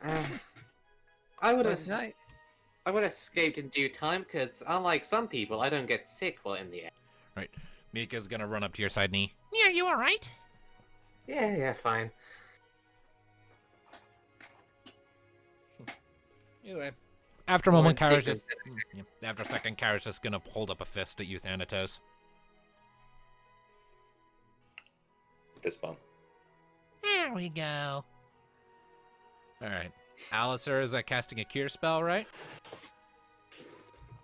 Uh, I would Well, have. tonight. I would have escaped in due time because, unlike some people, I don't get sick while in the air. Right. Mika's gonna run up to your side knee. Yeah, you alright? Yeah, fine. Anyway. After a More moment, Kara's indignant just... After a second, Kara's just gonna hold up a fist at you, Thanatos. Fist bump. There we go. Alright. Alistair is casting a cure spell, right?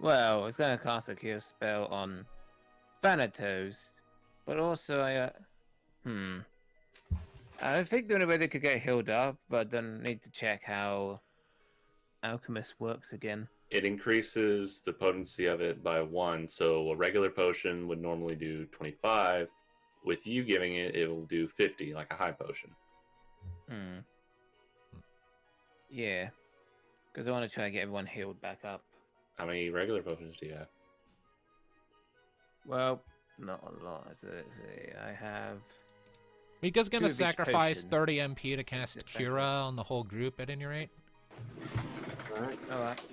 Well, I was going to cast a cure spell on Thanatos, but also I think the only way they could get healed up, but then need to check how Alchemist works again. It increases the potency of it by 1, so a regular potion would normally do 25. With you giving it, it will do 50, like a high potion. Yeah, because I want to try to get everyone healed back up. How many regular potions do you have? Well, not a lot. I have. Mika's Two gonna of each sacrifice potion. 30 MP to cast Thank Cura you. on the whole group at any rate. Alright.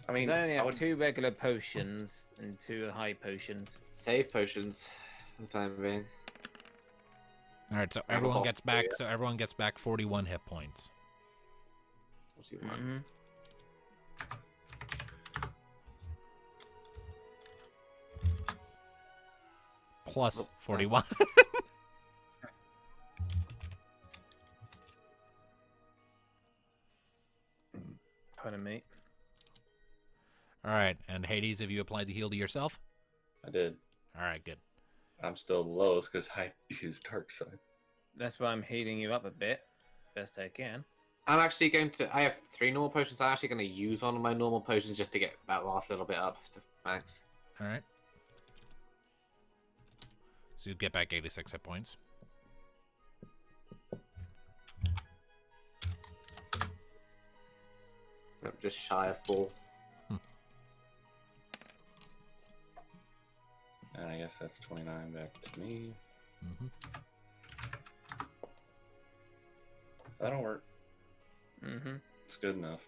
I mean, I only have would... 2 regular potions and 2 high potions. Save potions for the time being. Alright, so I have a everyone boss gets for you. back. So everyone gets back 41 hit points. What's he want? Mm-hmm. Plus 41. Pardon me. Alright, and Hades, have you applied the heal to yourself? I did. Alright, good. I'm still the lowest because I used Dark Side. That's why I'm healing you up a bit, best I can. I'm actually going to. I have 3 normal potions. I'm actually going to use one of my normal potions just to get that last little bit up to max. Alright. So you get back 86 hit points. I'm just shy of full. And I guess that's 29 back to me. Mm-hmm. That'll work. Mm-hmm. It's good enough.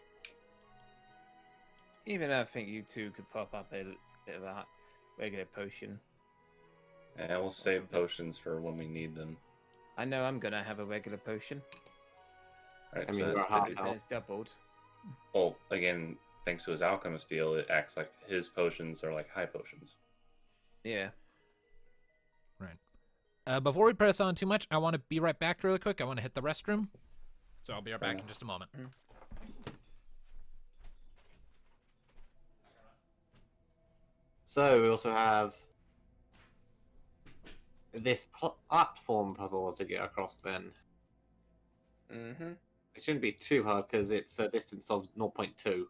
Even though I think you 2 could pop up a bit of a regular potion. And we'll save something. potions for when we need them. I know I'm gonna have a regular potion. Alright, I so mean, that's we're half 50. health. It's doubled. Well, again, thanks to his alchemist deal, it acts like his potions are like high potions. Yeah. Right. Before we press on too much, I want to be right back really quick. I want to hit the restroom. So I'll be right back in just a moment. So we also have this platform puzzle to get across then. Mm-hmm. It shouldn't be too hard because it's a distance of 0.2. So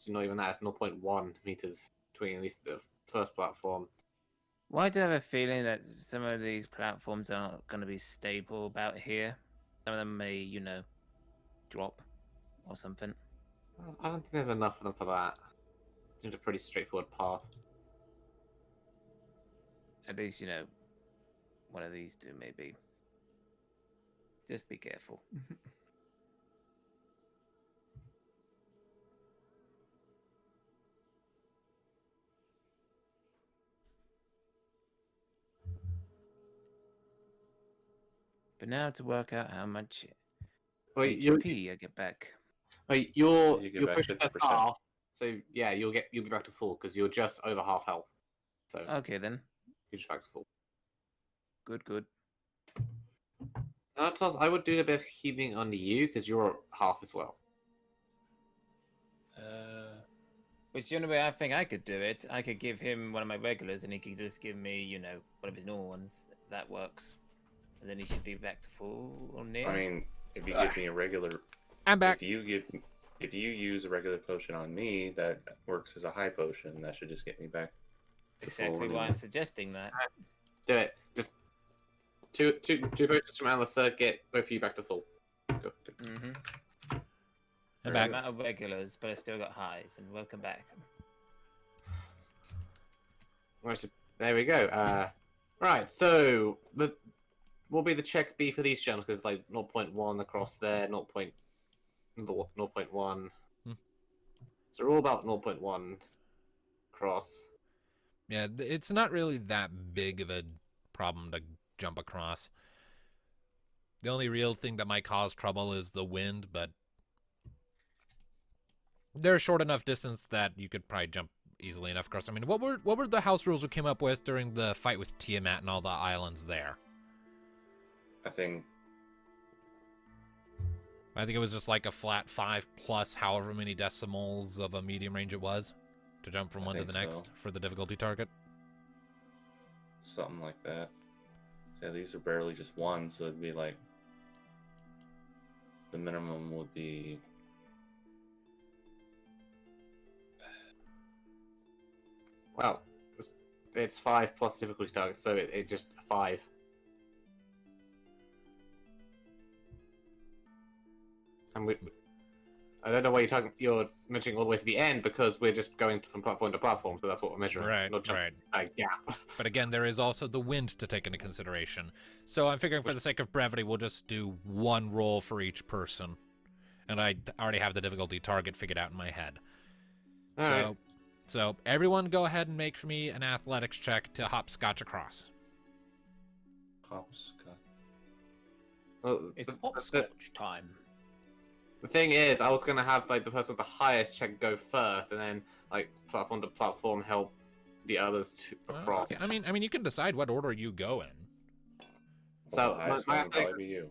not even that, it's 0.1 meters between at least the first platform. Why do I have a feeling that some of these platforms aren't going to be stable about here? Some of them may, drop or something. I don't think there's enough of them for that. It's a pretty straightforward path. At least, one of these 2 maybe. Just be careful. But now to work out how much Well, HP I get back. you're You get back pushing 50%. the half, so yeah, you'll be back to full because you're just over half health. So Okay then. you're just back to full. Good. Thanatos, I would do a bit of healing on you because you're half as well. Which the only way I think I could do it, I could give him one of my regulars and he could just give me, one of his normal ones. That works. And then he should be back to full or near. I mean, if you give me a regular... I'm back. If you use a regular potion on me, that works as a high potion. That should just get me back. Exactly why I'm suggesting that. Do it. Just two potions from Alistair, get both of you back to full. Go. Mm-hmm. I'm Same back. amount of regulars, but I still got highs, and welcome back. Right, so there we go. Right, so will be the check be for these jumps? Because like 0.1 across there, 0.1. Hmm. So we're all about 0.1 across. Yeah, it's not really that big of a problem to jump across. The only real thing that might cause trouble is the wind, but they're a short enough distance that you could probably jump easily enough across. I mean, what were the house rules we came up with during the fight with Tiamat and all the islands there? I think it was just like a flat 5 plus however many decimals of a medium range it was to jump from one to the next so. for the difficulty target. Something like that. Yeah, these are barely just one, so it'd be like the minimum would be Well, it's 5 plus difficulty target, so it just 5. And I don't know why you're mentioning all the way to the end, because we're just going from platform to platform, so that's what we're measuring. Right, not right. A gap. But again, there is also the wind to take into consideration. So I'm figuring for the sake of brevity, we'll just do one roll for each person. And I already have the difficulty target figured out in my head. Alright. So everyone go ahead and make for me an athletics check to hopscotch across. hopscotch. Well, It's hopscotch time. the thing is, I was gonna have like the person with the highest check go first, and then like platform to platform help the others to across. Okay. I mean, you can decide what order you go in. So Well, the highest my one would probably be you.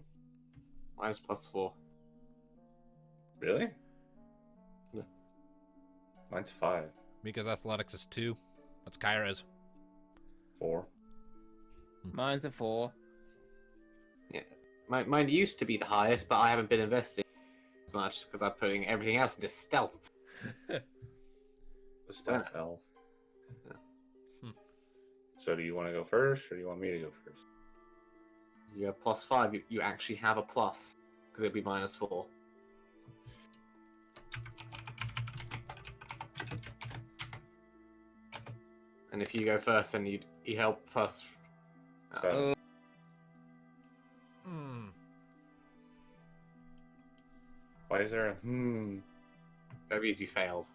mine's +4. Really? Yeah. Mine's 5. Because athletics is 2. What's Kyra's? 4. Mine's a 4. Yeah, mine used to be the highest, but I haven't been investing as much because I'm putting everything else into stealth. The stealth Yes. elf. Hmm. So do you want to go first, or do you want me to go first? You have +5. You actually have a plus because it'd be -4. And if you go first, then you help plus. So why is there a That means you failed.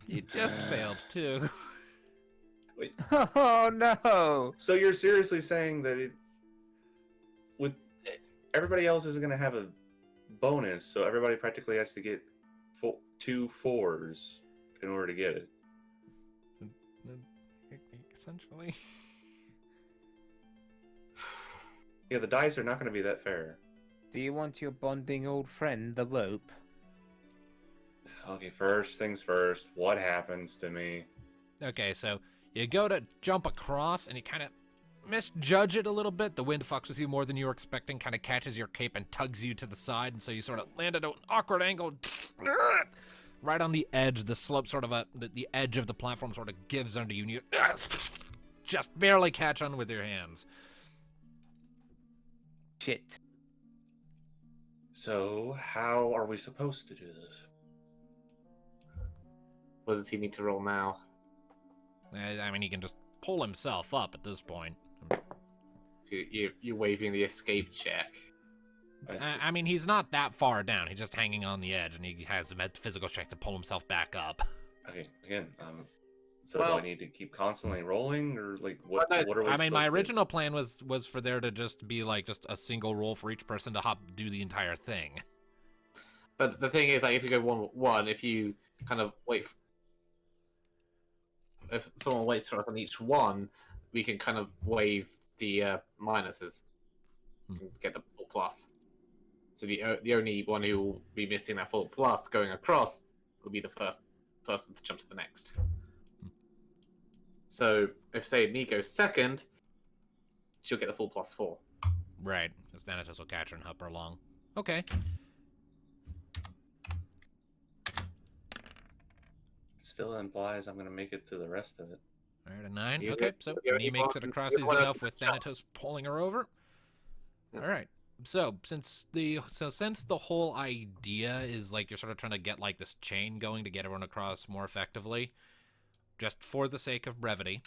You just failed, too. Wait. Oh no! So you're seriously saying that with everybody else is going to have a bonus, so everybody practically has to get 2 4s in order to get it. Essentially. Yeah, the dice are not going to be that fair. Do you want your bonding old friend, the rope? Okay, first things first. What happens to me? Okay, so you go to jump across and you kind of misjudge it a little bit. The wind fucks with you more than you were expecting, kind of catches your cape and tugs you to the side, and so you sort of land at an awkward angle. Right on the edge, the slope sort of the edge of the platform sort of gives under you, and you just barely catch on with your hands. Shit. So, how are we supposed to do this? What does he need to roll now? I mean, he can just pull himself up at this point. You're waving the escape check. I mean, he's not that far down. He's just hanging on the edge, and he has the physical strength to pull himself back up. Okay, again, so Well- do I need to keep constantly rolling, or like what? Well, no, What are we? I mean, my supposed to do? original plan was for there to just be like just a single roll for each person to do the entire thing. But the thing is, like, if you go 1-1, if you kind of wait, if someone waits for us on each one, we can kind of waive the minuses and get the full plus. So the only one who will be missing that full plus going across will be the first person to jump to the next. So if say me goes second, she'll get the full +4. Right, because Thanatos will catch her and help her along. Okay. Still implies I'm going to make it to the rest of it. All right, a 9. You Okay, get- so you he only makes it want- across you easy want us enough to with jump. Thanatos pulling her over. Yeah. All right. So since the whole idea is like you're sort of trying to get like this chain going to get everyone across more effectively, just for the sake of brevity,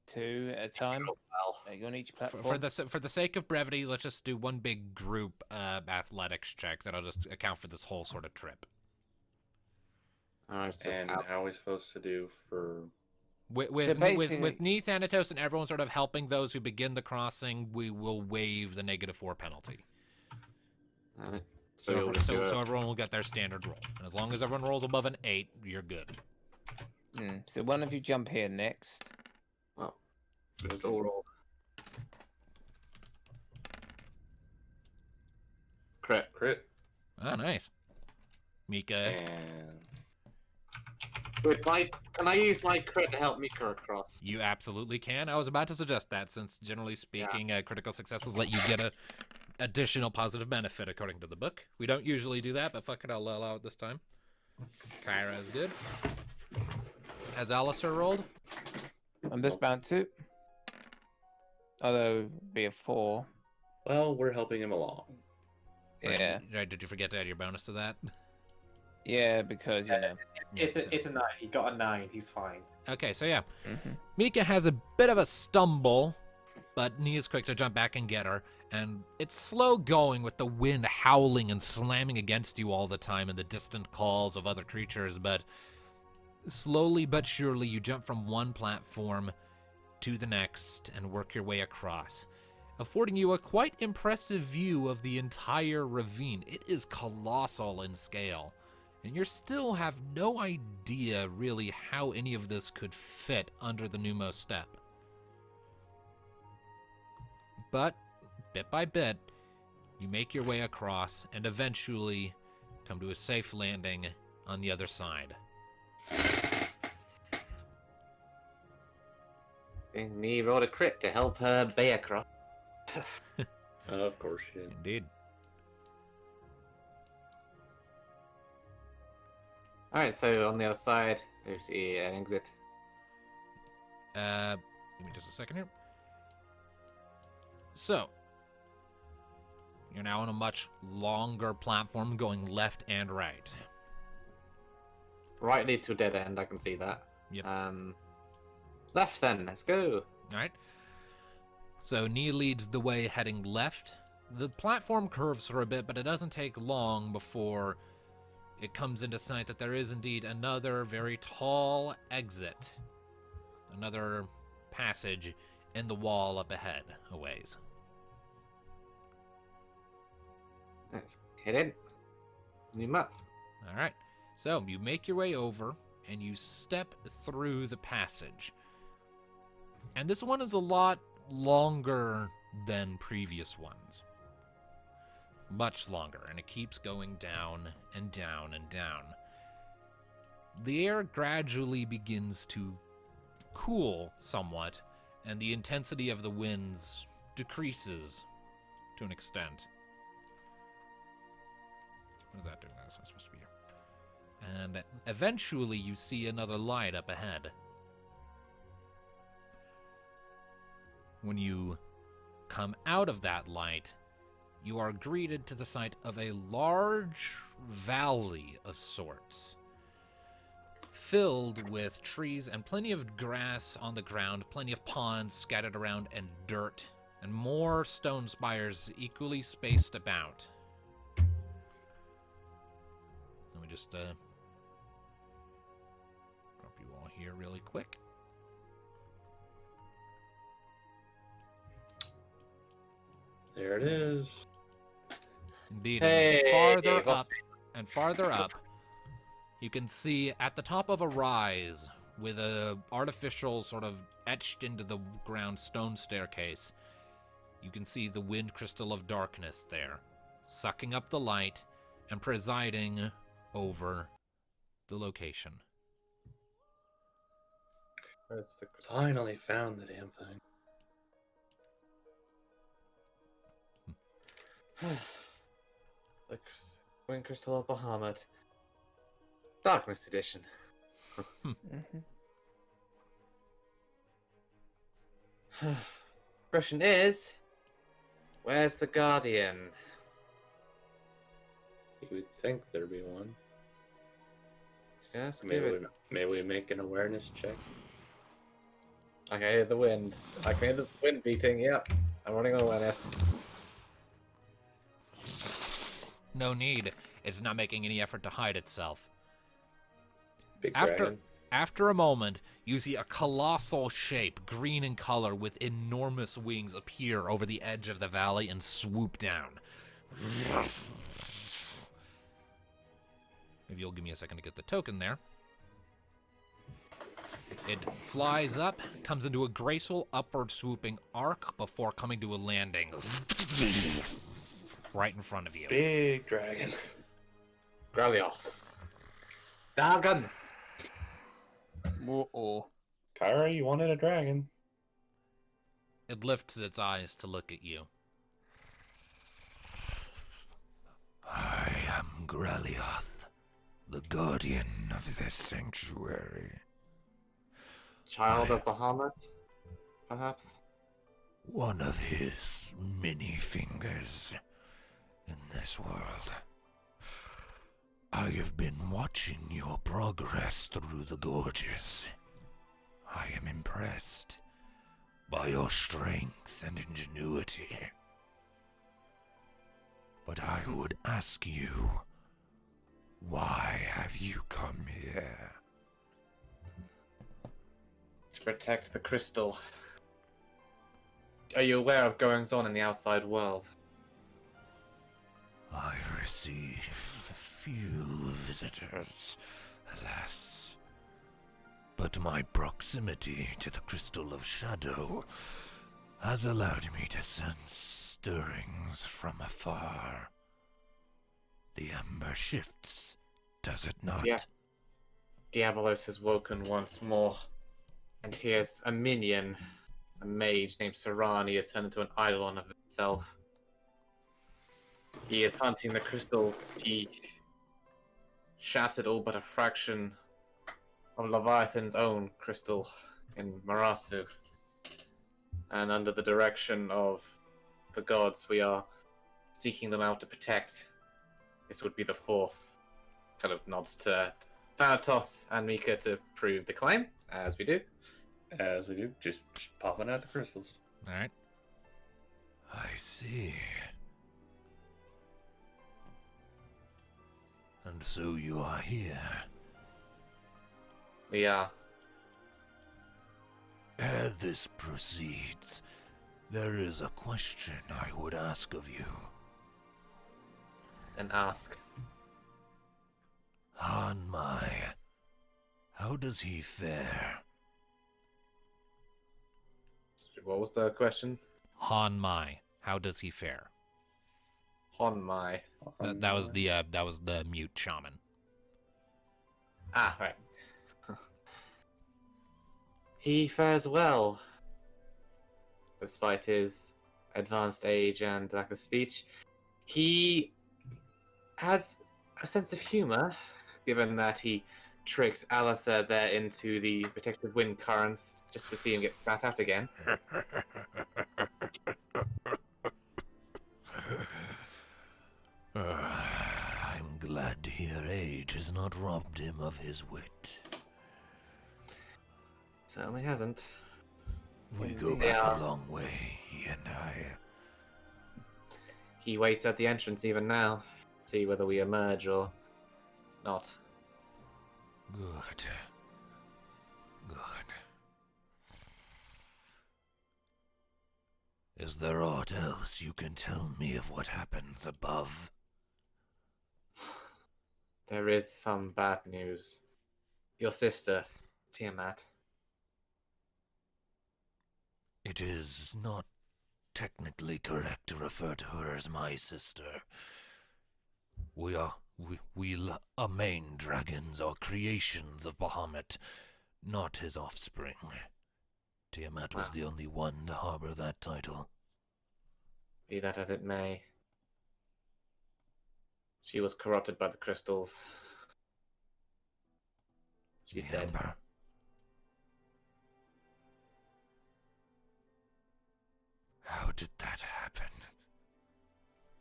2 at a time. Oh, well. Like on each For platform. for the sake of brevity, let's just do one big group athletics check that'll just account for this whole sort of trip. Alright, so And how are we supposed to do for? With basically- Neith, Thanatos, and everyone sort of helping those who begin the crossing, we will waive the -4 penalty. Alright. So we'll just do so everyone will get their standard roll, and as long as everyone rolls above an 8, you're good. So one of you jump here next. just all roll. Crit. Crit. Oh, nice. Mika, And Wait, can I use my crit to help Mika across? you absolutely can. I was about to suggest that, since generally speaking, critical successes let you get a additional positive benefit according to the book. We don't usually do that, but fuck it, I'll allow it this time. Kyra is good. Has Alistair rolled? I'm just bound to. Although be a 4. well, we're helping him along. Yeah. Right, did you forget to add your bonus to that? Yeah, because you know. It's a 9. He got a 9. He's fine. Okay, so yeah. Mm-hmm. Mika has a bit of a stumble, but Nia's quick to jump back and get her. And it's slow going with the wind howling and slamming against you all the time and the distant calls of other creatures, but slowly but surely you jump from one platform to the next and work your way across, affording you a quite impressive view of the entire ravine. It is colossal in scale, and you still have no idea really how any of this could fit under the Pneumo step. But bit by bit, you make your way across and eventually come to a safe landing on the other side. And he rolled a crit to help her bay across. Of course you did. Indeed. Alright, so on the other side, there's an exit. Give me just a second here. So, you're now on a much longer platform going left and right. Right leads to a dead end, I can see that. Yep. Left then, let's go. All right. So Nia leads the way heading left. The platform curves for a bit, but it doesn't take long before it comes into sight that there is indeed another very tall exit. Another passage in the wall up ahead a ways. Let's head in. New map. All right. So you make your way over and you step through the passage. And this one is a lot longer than previous ones. Much longer, and it keeps going down and down and down. The air gradually begins to cool somewhat, and the intensity of the winds decreases to an extent. What is that doing? That's not supposed to be here. And eventually you see another light up ahead. When you come out of that light, you are greeted to the sight of a large valley of sorts, filled with trees and plenty of grass on the ground, plenty of ponds scattered around, and dirt, and more stone spires equally spaced about. Let me just drop you all here really quick. There it is. Indeed, Hey, and farther up, you can see at the top of a rise with a artificial sort of etched into the ground stone staircase. You can see the wind crystal of darkness there, sucking up the light and presiding over the location. Finally found the damn thing. The Wind Crystal of Bahamut. Darkness Edition. Question is, where's the Guardian? You would think there'd be one. Just give it. May we make an awareness check? I can hear the wind. I can hear the wind beating. Yep. I'm running on awareness. No need. It's not making any effort to hide itself. Big After dragon. after a moment, you see a colossal shape, green in color, with enormous wings appear over the edge of the valley and swoop down. If you'll give me a second to get the token there. It flies up, comes into a graceful upward swooping arc before coming to a landing right in front of you. Big dragon. Gralioth. Dagon. Uh-oh. Kyra, you wanted a dragon. It lifts its eyes to look at you. I am Gralioth, the guardian of this sanctuary. Child of Bahamut, perhaps? One of his many fingers in this world. I have been watching your progress through the gorges. I am impressed by your strength and ingenuity. But I would ask you, why have you come here? To protect the crystal. Are you aware of goings on in the outside world? I receive few visitors, alas. But my proximity to the Crystal of Shadow has allowed me to sense stirrings from afar. The ember shifts, does it not? Yeah. Diabolos has woken once more, and he has a minion, a mage named Sarani, has turned into an eidolon of himself. He is hunting the crystals. He shattered all but a fraction of Leviathan's own crystal in Marasu. And under the direction of the gods, we are seeking them out to protect. This would be the fourth. Kind of nods to Thanatos and Mika to prove the claim, as we do. As we do, just popping out the crystals. Alright. I see. And so you are here. We are. Ere this proceeds, there is a question I would ask of you. And ask. Han Mai, how does he fare? What was the question? Han Mai, how does he fare? Hon Mai. That was the mute shaman. Ah, right. He fares well, despite his advanced age and lack of speech. He has a sense of humor, given that he tricked Alisa there into the protective wind currents just to see him get spat out again. I'm glad to hear age has not robbed him of his wit. Certainly hasn't. We go They back are. a long way, he and I. He waits at the entrance even now, see whether we emerge or not. Good. Good. Is there aught else you can tell me of what happens above? There is some bad news. Your sister, Tiamat. It is not technically correct to refer to her as my sister. We main dragons are creations of Bahamut, not his offspring. Tiamat was Wow. the only one to harbor that title. Be that as it may. She was corrupted by the crystals. She's The dead. Ember. How did that happen?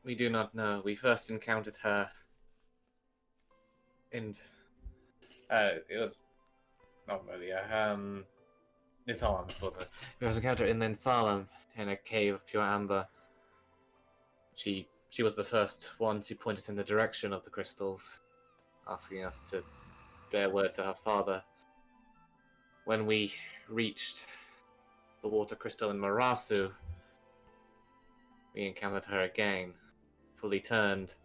We do not know. We first encountered her in... it was not earlier. Ninsalam, sort of. We was encountered in Ninsalam in a cave of pure amber. She was the first one to point us in the direction of the crystals, asking us to bear word to her father. When we reached the water crystal in Marasu, we encountered her again, fully turned.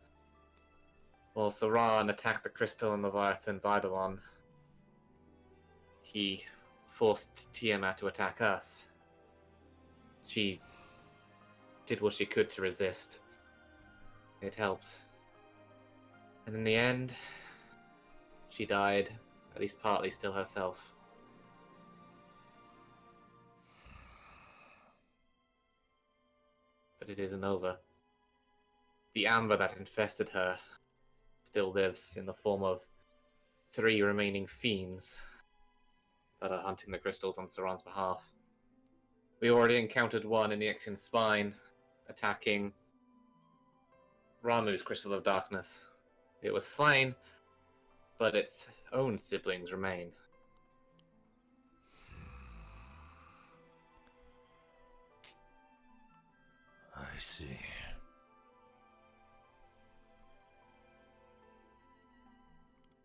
While Saran attacked the crystal in Leviathan's Eidolon, he forced Tiamat to attack us. She did what she could to resist. It helped. And in the end, she died, at least partly still herself. But it isn't over. The amber that infested her still lives in the form of 3 remaining fiends that are hunting the crystals on Saran's behalf. We already encountered one in the Ixian spine, attacking Ramu's Crystal of Darkness. It was slain, but its own siblings remain. I see.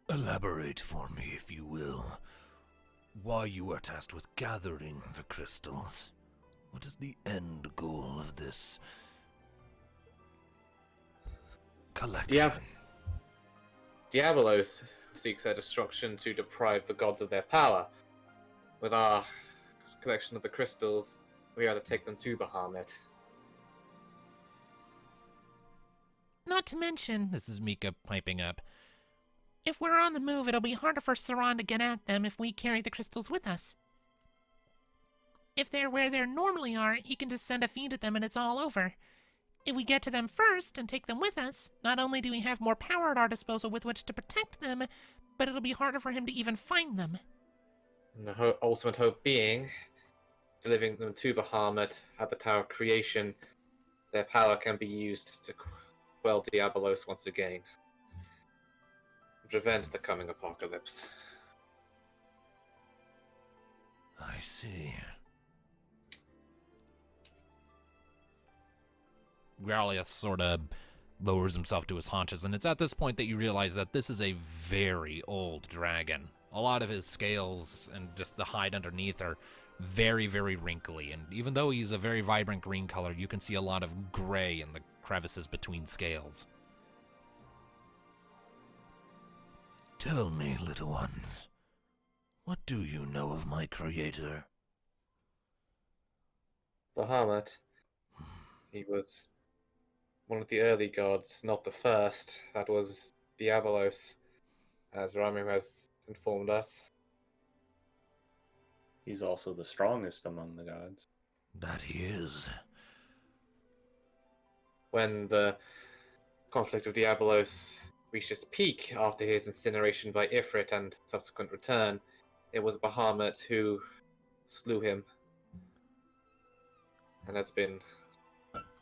Elaborate for me, if you will, why you are tasked with gathering the crystals. What is the end goal of this collection? Diabolos seeks their destruction to deprive the gods of their power. With our collection of the crystals, we are to take them to Bahamut. Not to mention, this is Mika piping up, if we're on the move, it'll be harder for Saran to get at them if we carry the crystals with us. If they're where they normally are, he can just send a fiend at them and it's all over. If we get to them first and take them with us, not only do we have more power at our disposal with which to protect them, but it'll be harder for him to even find them. And the ultimate hope being, delivering them to Bahamut at the Tower of Creation, their power can be used to quell Diabolos once again. Prevent the coming apocalypse. I see. Growlithe sort of lowers himself to his haunches, and it's at this point that you realize that this is a very old dragon. A lot of his scales and just the hide underneath are very, very wrinkly, and even though he's a very vibrant green color, you can see a lot of gray in the crevices between scales. Tell me, little ones, what do you know of my creator? Bahamut. He was one of the early gods, not the first. That was Diabolos, as Ramu has informed us. He's also the strongest among the gods. That he is. When the conflict of Diabolos reached its peak after his incineration by Ifrit and subsequent return, it was Bahamut who slew him, and has been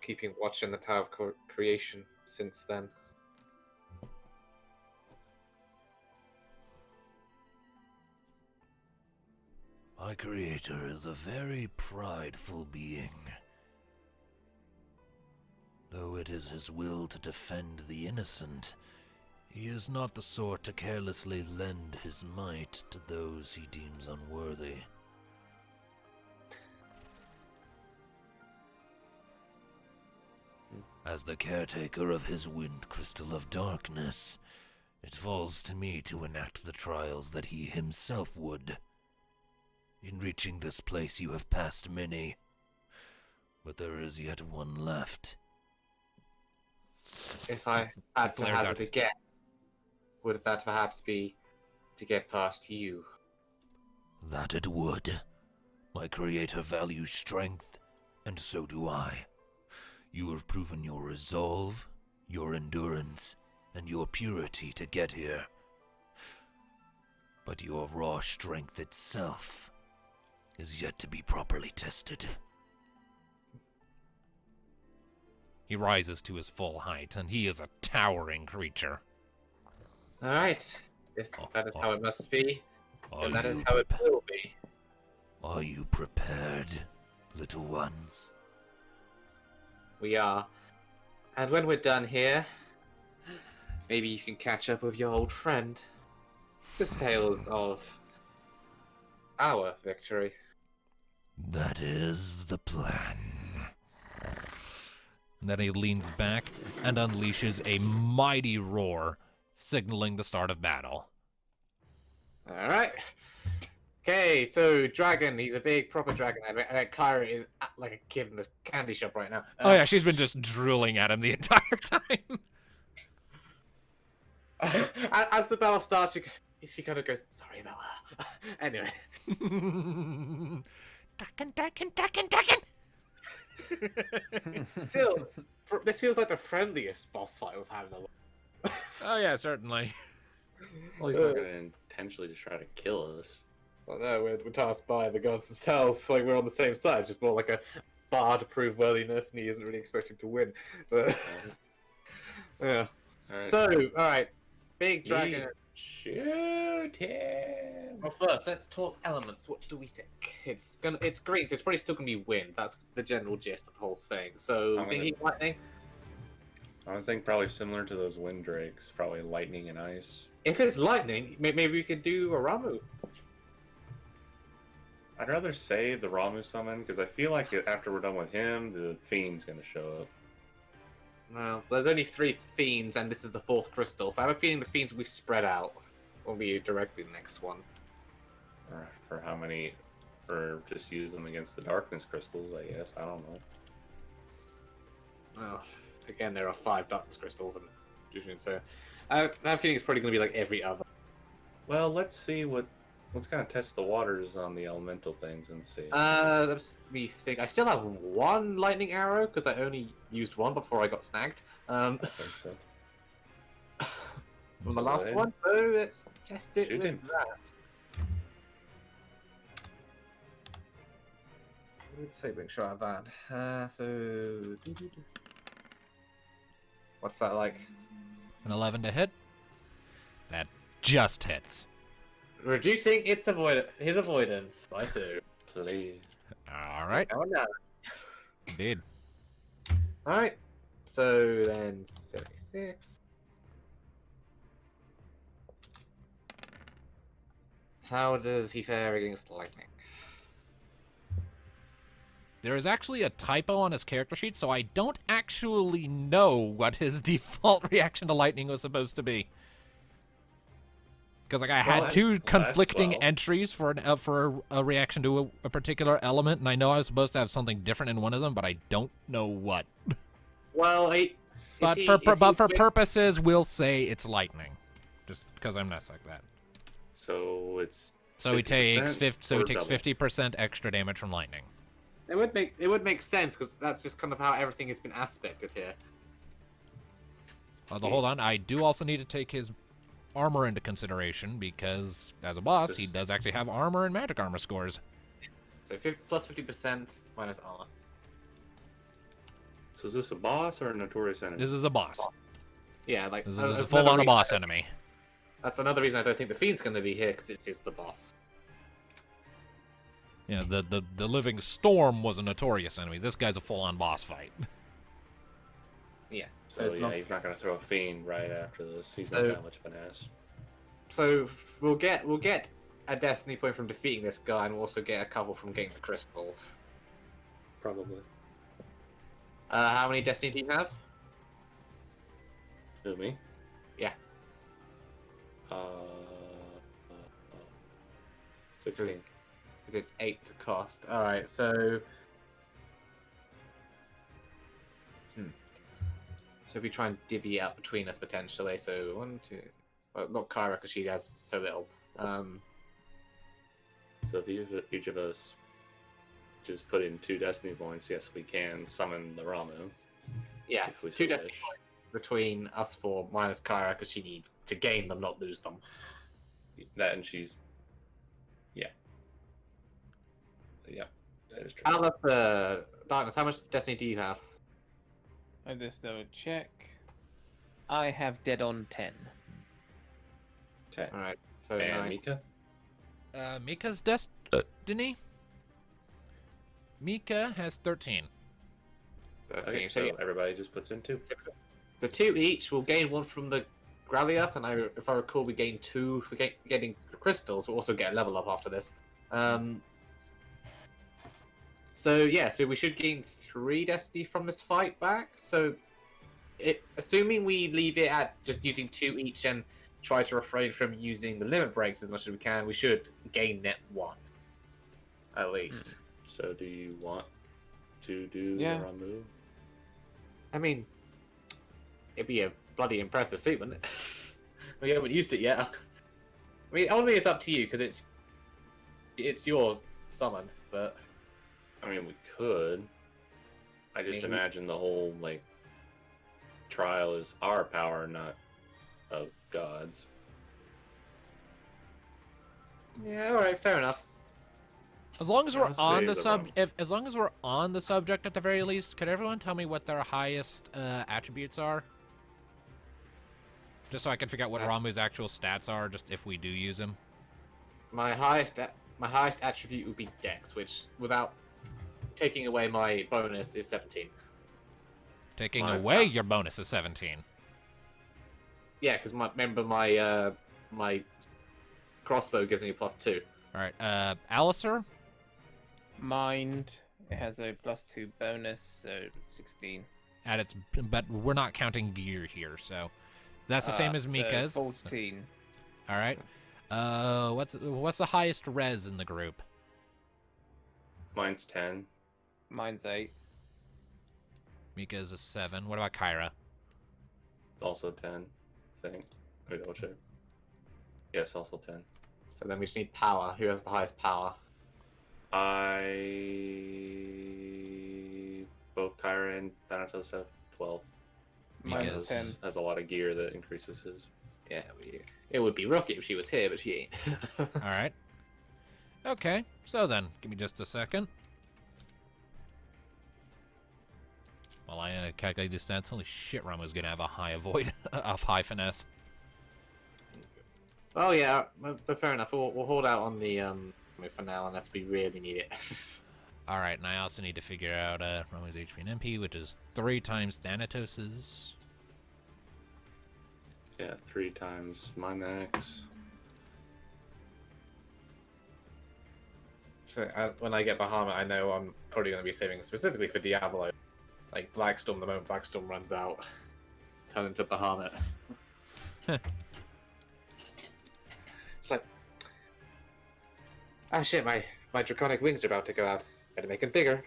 keeping watch in the Tower of Creation since then. My creator is a very prideful being. Though it is his will to defend the innocent, he is not the sort to carelessly lend his might to those he deems unworthy. As the caretaker of his wind crystal of darkness, it falls to me to enact the trials that he himself would. In reaching this place you have passed many, but there is yet one left. If I had to hazard a guess, would that perhaps be to get past you? That it would. My creator values strength, and so do I. You have proven your resolve, your endurance, and your purity to get here. But your raw strength itself is yet to be properly tested. He rises to his full height, and he is a towering creature. Alright, if that is how it must be, then that is you how it prepar- will be. Are you prepared, little ones? We are. And when we're done here, maybe you can catch up with your old friend. Just tales of our victory. That is the plan. And then he leans back and unleashes a mighty roar, signaling the start of battle. Alright. Okay, so dragon, he's a big proper dragon. And Kyra is like a kid in the candy shop right now. Oh yeah, she's been just drilling at him the entire time. As the battle starts, she kind of goes, sorry about her. Anyway. Dragon. Still, this feels like the friendliest boss fight we've had in a while. Oh yeah, certainly. Well, he's not going to intentionally just try to kill us. Well, no, we're tasked by the gods themselves. Like, we're on the same side. It's just more like a bar to prove worthiness, and he isn't really expecting to win. But, yeah. Alright. So, alright. Big dragon. Shoot him! Well, first, let's talk elements. What do we think? It's green, so it's probably still gonna be wind. That's the general gist of the whole thing. So, I'm thinking lightning. I would think probably similar to those wind drakes, probably lightning and ice. If it's lightning, maybe we could do a Ramu. I'd rather save the Ramu summon, because I feel like after we're done with him, the Fiend's going to show up. Well, there's only 3 fiends, and this is the 4th crystal, so I have a feeling the fiends will be spread out. Will be directly the next one. Or for how many, or just use them against the darkness crystals, I guess. I don't know. Well, again, there are 5 darkness crystals, and so I have a feeling it's probably going to be like every other. Well, let's see let's kind of test the waters on the elemental things and see. Let me think. I still have 1 lightning arrow because I only used 1 before I got snagged. I think so. From the So last then- one, so let's test it Shoot with him. that. Let's see, make sure I have that. What's that like? An 11 to hit. That just hits. Reducing his avoidance by 2. Please. All right. Oh no. Indeed. All right. So then 76. How does he fare against lightning? There is actually a typo on his character sheet, so I don't actually know what his default reaction to lightning was supposed to be. Because like I had that's- 2 that's conflicting 12. entries for a reaction to a particular element, and I know I was supposed to have something different in one of them, but I don't know what. Well, But for purposes, we'll say it's lightning, just because I'm nice like that. So it's So he takes 50% or double? 50% extra damage from lightning. it would make sense because that's just kind of how everything has been aspected here. Although hold on, I do also need to take his armor into consideration because as a boss, he does actually have armor and magic armor scores. So plus 50% minus armor. So is this a boss or a notorious enemy? This is a boss. Yeah, like This that's is full on another a boss reason- enemy. That's another reason I don't think the fiend's going to be here because it's the boss. Yeah, the living storm was a notorious enemy. This guy's a full on boss fight. Yeah. So it's yeah, not- he's not going to throw a Fiend right after this. He's So- not that much of an ass. So we'll get a destiny point from defeating this guy, and we'll also get a couple from getting the crystal. Probably. How many destiny do you have? Who, me? Yeah. 16. Because it's 8 to cost. All right, so. So if we try and divvy it up between us potentially, so 1, 2. Well, not Kyra because she has so little. So if each of us just put in 2 destiny points, yes, we can summon the Ramu. Yeah, If we 2 so destiny wish. points between us 4 minus Kyra because she needs to gain them, not lose them. That and she's. Yeah. Yeah, that is true. Alice, Darkness, how much destiny do you have? I just double check. I have dead on 10. Okay. All right, so And 9. Mika? Mika's destiny? Mika has 13. 13. Okay, So, so yeah. everybody just puts in 2. So 2 each. We'll gain 1 from the Graliath, and if I recall, we gain 2 for getting crystals. We'll also get a level up after this. So yeah, so we should gain 3 destiny from this fight back. So, assuming we leave it at just using 2 each and try to refrain from using the limit breaks as much as we can, we should gain net 1 at least. So do you want to do Yeah. the Ramu? I mean, it'd be a bloody impressive feat, wouldn't it? We haven't used it yet. I mean, ultimately it's up to you because it's your summon, but I mean, we could. I just Maybe. imagine the whole, like, trial is our power, not of God's. yeah, all right, fair enough. As long as we're I'll on save the the Ramu. as long as we're on the subject at the very least, could everyone tell me what their highest attributes are? Just so I can figure out what Ramu's actual stats are, just if we do use him. My highest attribute would be Dex, which without taking away my bonus is 17. Taking My away pow- your bonus is 17. Yeah, because remember my my crossbow gives me a +2. All right, Alistair? Mind. It has a +2 bonus, so 16. At its, but we're not counting gear here, so that's the same as So Mika's. 14. All right. What's the highest res in the group? Mine's 10. Mine's 8. Mika's a 7. What about Kyra? Also 10, I think. Let me double check. Yes, also 10. So then we just need power. Who has the highest power? Both Kyra and Thanatos have 12. Mine's Because- 10. Has a lot of gear that increases his. Yeah, it would be Rocket if she was here, but she ain't. All right. Okay. So then, give me just a second. While I calculate these stats, holy shit, Ramu's gonna have a high avoid, a high finesse. Oh yeah, but fair enough. We'll hold out on the for now unless we really need it. All right, and I also need to figure out Ramu's HP and MP, which is 3 times Thanatos's. Yeah, 3 times my max. So, when I get Bahamut, I know I'm probably going to be saving specifically for Diablo. Like Blackstorm, the moment Blackstorm runs out, turn into Bahamut. It's like, ah shit, my draconic wings are about to go out. Better make them bigger.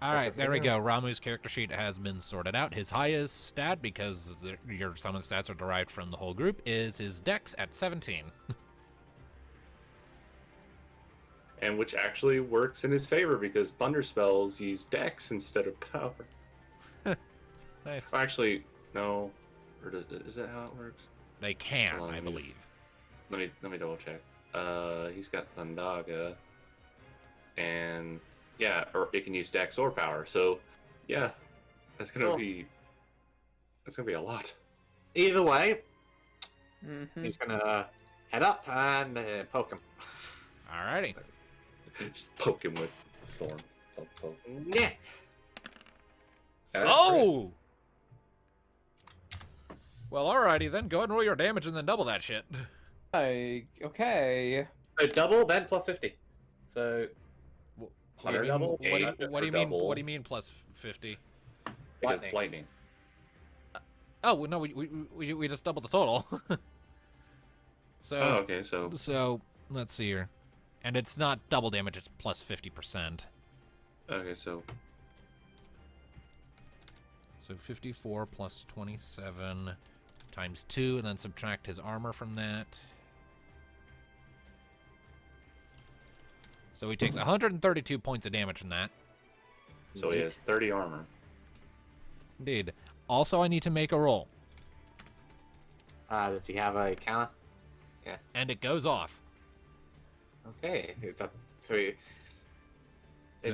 All That's right, there we everything go. Ramu's character sheet has been sorted out. His highest stat, because your summon stats are derived from the whole group, is his Dex at 17. And which actually works in his favor because thunder spells use dex instead of power. Nice. Actually, no. Or is that how it works? They can, Hold on, I let me- believe. Let me double check. He's got Thundaga, and yeah, or it can use dex or power. So, yeah, that's gonna Cool. be a lot. Either way, Mm-hmm. he's gonna head up and poke him. Alrighty. Just poke him with storm. Poke, poke. Yeah. That's Oh! Well, alrighty then. Go ahead and roll your damage and then double that shit. Okay. So double, then +50. So What do you mean- double. What do you, Eight what do you for mean? double. What do you mean plus 50? Because it's lightning. Oh well, no, we just doubled the total. So Oh, okay. So so let's see here, and it's not double damage; it's plus 50%. okay, so So 54 plus 27 times 2, and then subtract his armor from that. So he takes 132 points of damage from that. he has 30 armor. Indeed. Also, I need to make a roll, does he have a counter? and it goes off. Okay, it's up. So is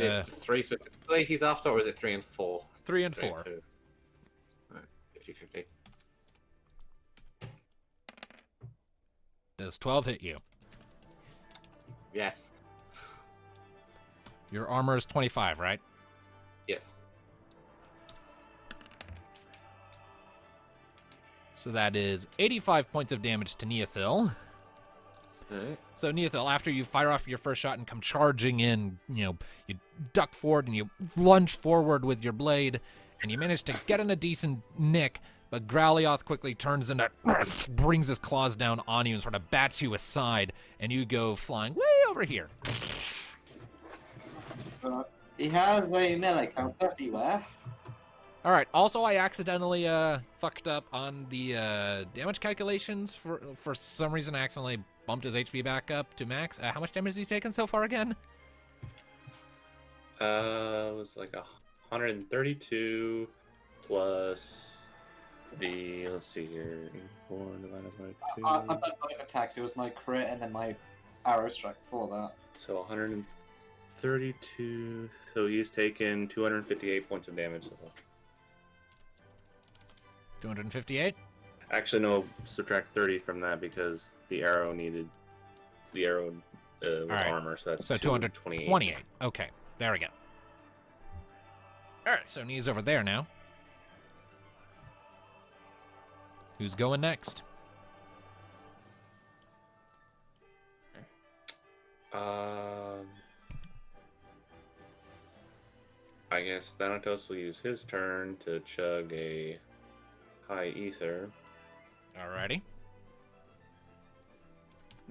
Uh, it 3 specifically he's after, or is it 3 and 4? 3 and 3 4. 2. 50-50. Does 12 hit you? Yes. Your armor is 25, right? Yes. So that is 85 points of damage to Neothil. Alright. So Neothil, after you fire off your first shot and come charging in, you duck forward and you lunge forward with your blade, and you manage to get in a decent nick, but Growlioth quickly turns and brings his claws down on you and sort of bats you aside, and you go flying way over here. He has a melee counter, beware. All right. Also, I accidentally fucked up on the damage calculations. For some reason, I accidentally bumped his HP back up to max. How much damage has he taken so far again? It was like 132 plus the, let's see here, 4 divided by 2. I've done both attacks. It was my crit and then my arrow strike before that. So 132. So he's taken 258 points of damage so far. 258. Actually, no, subtract 30 from that because the arrow with right. armor, so that's So 228. Okay, there we go. All right, so Nee's over there now. Who's going next? I guess Thanatos will use his turn to chug a high ether. Alrighty.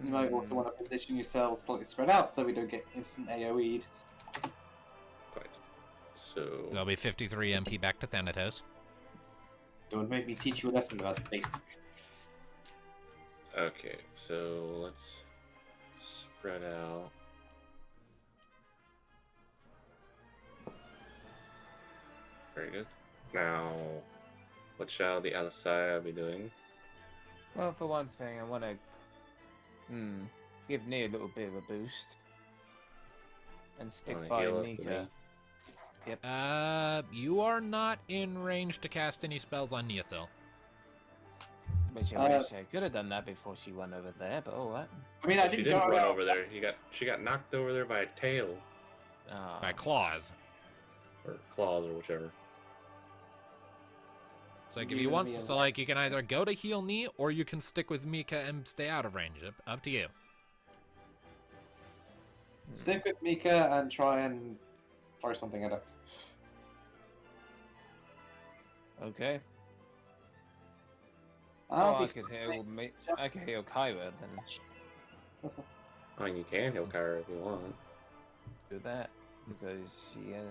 You might also want to position yourselves slightly spread out so we don't get instant AoE'd. Quite. So There'll be 53 MP back to Thanatos. Don't make me teach you a lesson about space. okay, so let's spread out. Very good. Now, what shall the Alisaya be doing? Well, for one thing, I want to give Nee a little bit of a boost. And stick Wanna by heal up to Mika. Yep. You are not in range to cast any spells on Neothil. Which I wish I could have done that before she went over there, but alright. I mean, I She didn't didn't go run around. over there. She got knocked over there by a tail Oh. By claws. or claws or whichever. So like, if You're you gonna be want, in so like you can either go to heal Nee or you can stick with Mika and stay out of range. Up to you. Stick with Mika and try and throw something at her. Okay. I'll Oh, be I could heal I could heal Kyra then. I mean, you can heal Kyra if you want. Do that because she has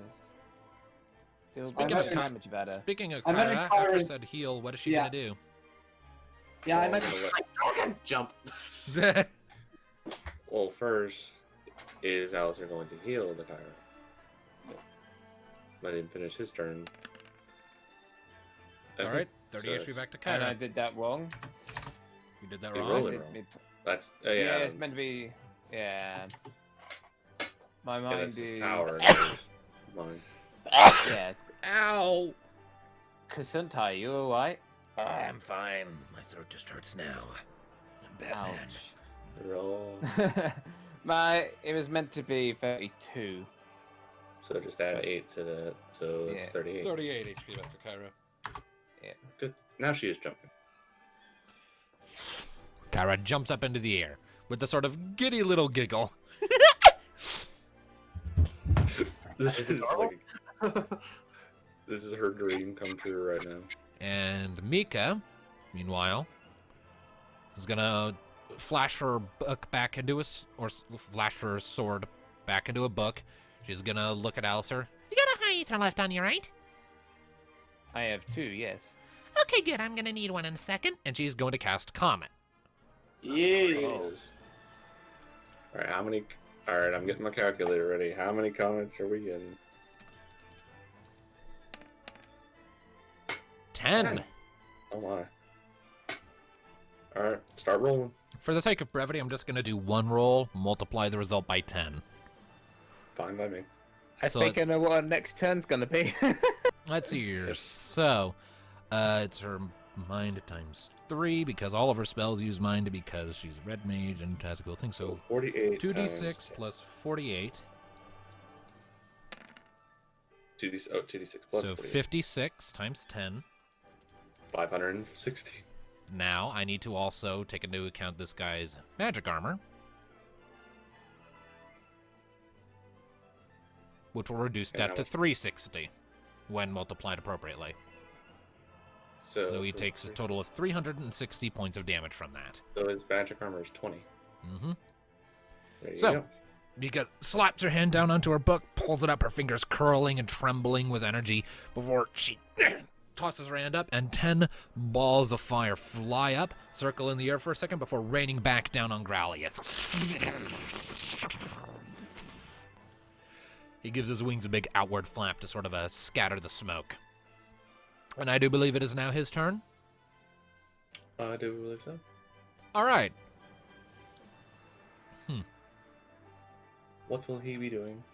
still Speaking got of damage better. Speaking of I imagine Kyra, Kyra after is- said heal, what is she Yeah. gonna do? Yeah, I Well, imagine. Jump. Well, first, is Alistair going to heal the Kyra? Let him finish his turn. All Okay, right, 30 so HP it's- back to And I Kyra. did that wrong. You did that You wrong. rolled I it did wrong. me- That's yeah, yeah. it's meant to be. Yeah. My Yeah, mind that's his is. power. and yours. Mine. Yes. Ow! Kasuntai, you alright? I'm fine. My throat just hurts now. I'm Batman. Ouch. Roll. It was meant to be 32. So just add 8 to that. So it's Yeah. 38. 38 HP back to Kyra. Good. Now she is jumping. Kyra jumps up into the air with a sort of giddy little giggle. This is like, this is her dream come true right now. And Mika, meanwhile, is gonna flash her book back into flash her sword back into a book. She's gonna look at Alistair. You got a high ether left on you, right? I have 2, yes. Okay, good. I'm gonna need one in a second. And she's going to cast Comet. Yeah. Oh. All right, how many? All right, I'm getting my calculator ready. How many comments are we getting? 10. Oh my! All right, start rolling. For the sake of brevity, I'm just gonna do one roll, multiply the result by 10. Fine by me. I So think I it's- know what our next turn's gonna be. Let's see here. So, it's her mind times 3 because all of her spells use mind because she's a red mage and has a cool thing. So 48. 2d6 times 10. plus 48. 2d6 plus So 48. 56 times 10. 560. Now, I need to also take into account this guy's magic armor, which will reduce And that how to much? 360 when multiplied appropriately. So he takes a total of 360 points of damage from that. So his magic armor is 20. Mm-hmm. There you So, go. Mika slaps her hand down onto her book, pulls it up, her fingers curling and trembling with energy before she tosses her hand up, and 10 balls of fire fly up, circle in the air for a second before raining back down on Growlithe. He gives his wings a big outward flap to sort of scatter the smoke. And I do believe it is now his turn. I do believe so. All right. What will he be doing?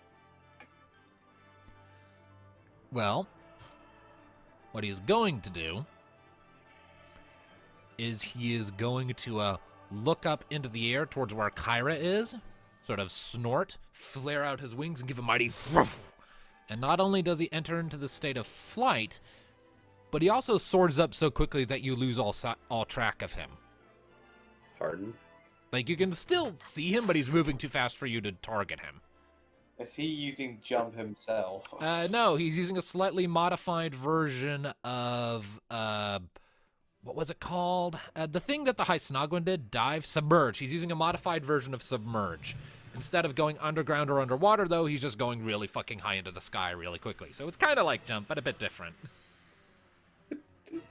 Well, what he's going to do is he is going to look up into the air towards where Kyra is, sort of snort, flare out his wings, and give a mighty fruff. And not only does he enter into the state of flight, but he also soars up so quickly that you lose all track of him. Pardon? Like, you can still see him, but he's moving too fast for you to target him. Is he using jump himself? No, he's using a slightly modified version of, what was it called? The thing that the Hycenogwin did, dive, submerge. He's using a modified version of submerge. Instead of going underground or underwater, though, he's just going really fucking high into the sky really quickly. So it's kind of like jump, but a bit different.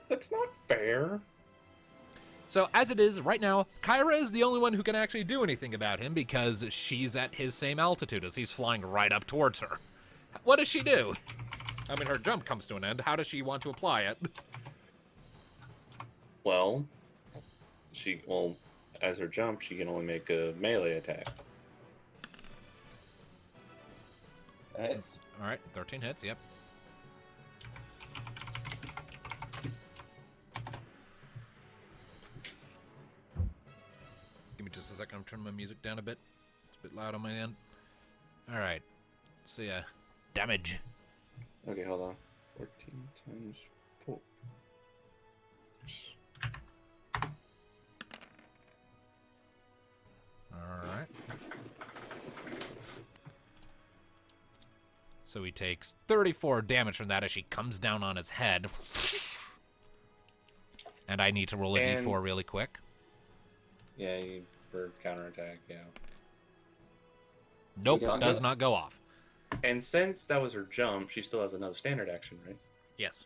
That's not fair. So as it is, right now, Kyra is the only one who can actually do anything about him because she's at his same altitude as he's flying right up towards her. What does she do? I mean, her jump comes to an end. How does she want to apply it? Well, as her jump, she can only make a melee attack. It's All right, 13 hits, yep. Give me just a second. I'm turning my music down a bit. It's a bit loud on my end. All right. So, yeah. Damage. Okay, hold on. 14 times 4. All right. So he takes 34 damage from that as she comes down on his head. And I need to roll a And- d4 really quick. Yeah, for counterattack, yeah. Nope, Does not does go? not go off. And since that was her jump, she still has another standard action, right? Yes.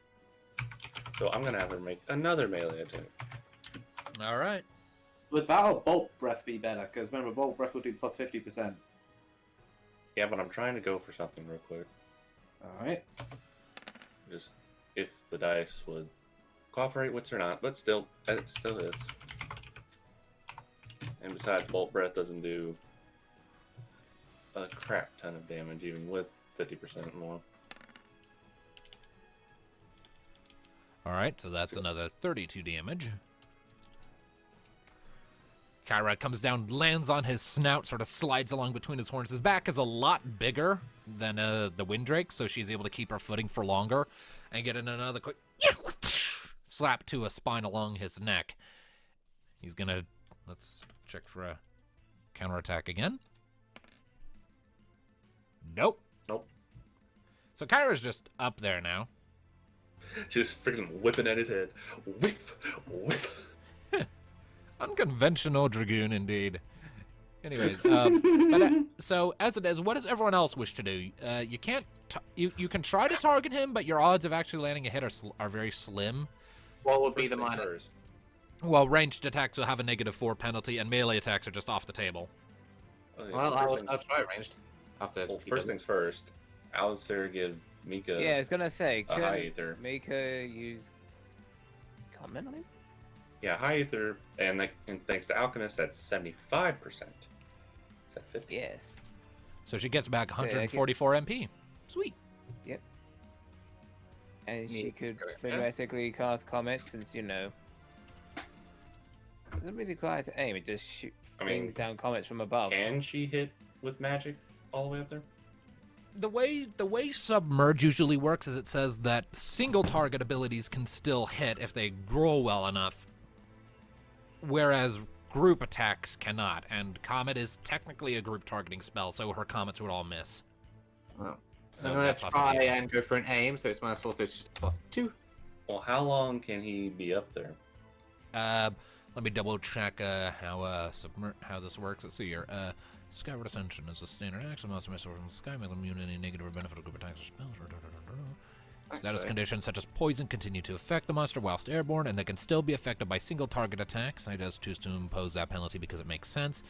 So I'm gonna have her make another melee attack. All right. would that or bolt breath be better? Because remember, bolt breath will do plus 50%. Yeah, but I'm trying to go for something real quick. All right. Just if the dice would cooperate with or not, but still, it still hits. And besides, bolt breath doesn't do a crap ton of damage, even with 50% more. All right, so that's another 32 damage. Kyra comes down, lands on his snout, sort of slides along between his horns. His back is a lot bigger than the Windrake, so she's able to keep her footing for longer and get in another quick slap to a spine along his neck. He's gonna, let's check for a counterattack again. Nope. Nope. So Kyra's just up there now. Just freaking whipping at his head. Whip! Whip! Unconventional Dragoon, indeed. Anyways, so as it is, what does everyone else wish to do? You can't. You can try to target him, but your odds of actually landing a hit are very slim. What would be First the things minus? first. Well, ranged attacks will have a -4 penalty, and melee attacks are just off the table. Okay, Well, first I'll things- try ranged. After well, he first does things first. Alistair give Mika Yeah, I was gonna say, a high could ether. Mika use comment on him? Yeah, high ether, and thanks to Alchemist, that's 75%. Is that 50? Yes. So she gets back Yeah, I can- 144 MP. Sweet. And she Me- could okay. theoretically cast comment since, you know. Doesn't really require to aim, it just shoot I mean, things down comets from above. Can she hit with magic all the way up there? the way Submerge usually works is it says that single target abilities can still hit if they grow well enough, whereas group attacks cannot. And Comet is technically a group targeting spell, so her comets would all miss. Well, So I'm gonna that's off the try table. and go for an aim, so it's -4, so it's just +2. Well, how long can he be up there? Let me double check how this works. Let's see here. Skyward Ascension is a standard action. Monster missile from the sky, make them immune to any negative or beneficial group attacks or spells. Status conditions such as poison continue to affect the monster whilst airborne, and they can still be affected by single target attacks. I just choose to impose that penalty because it makes sense.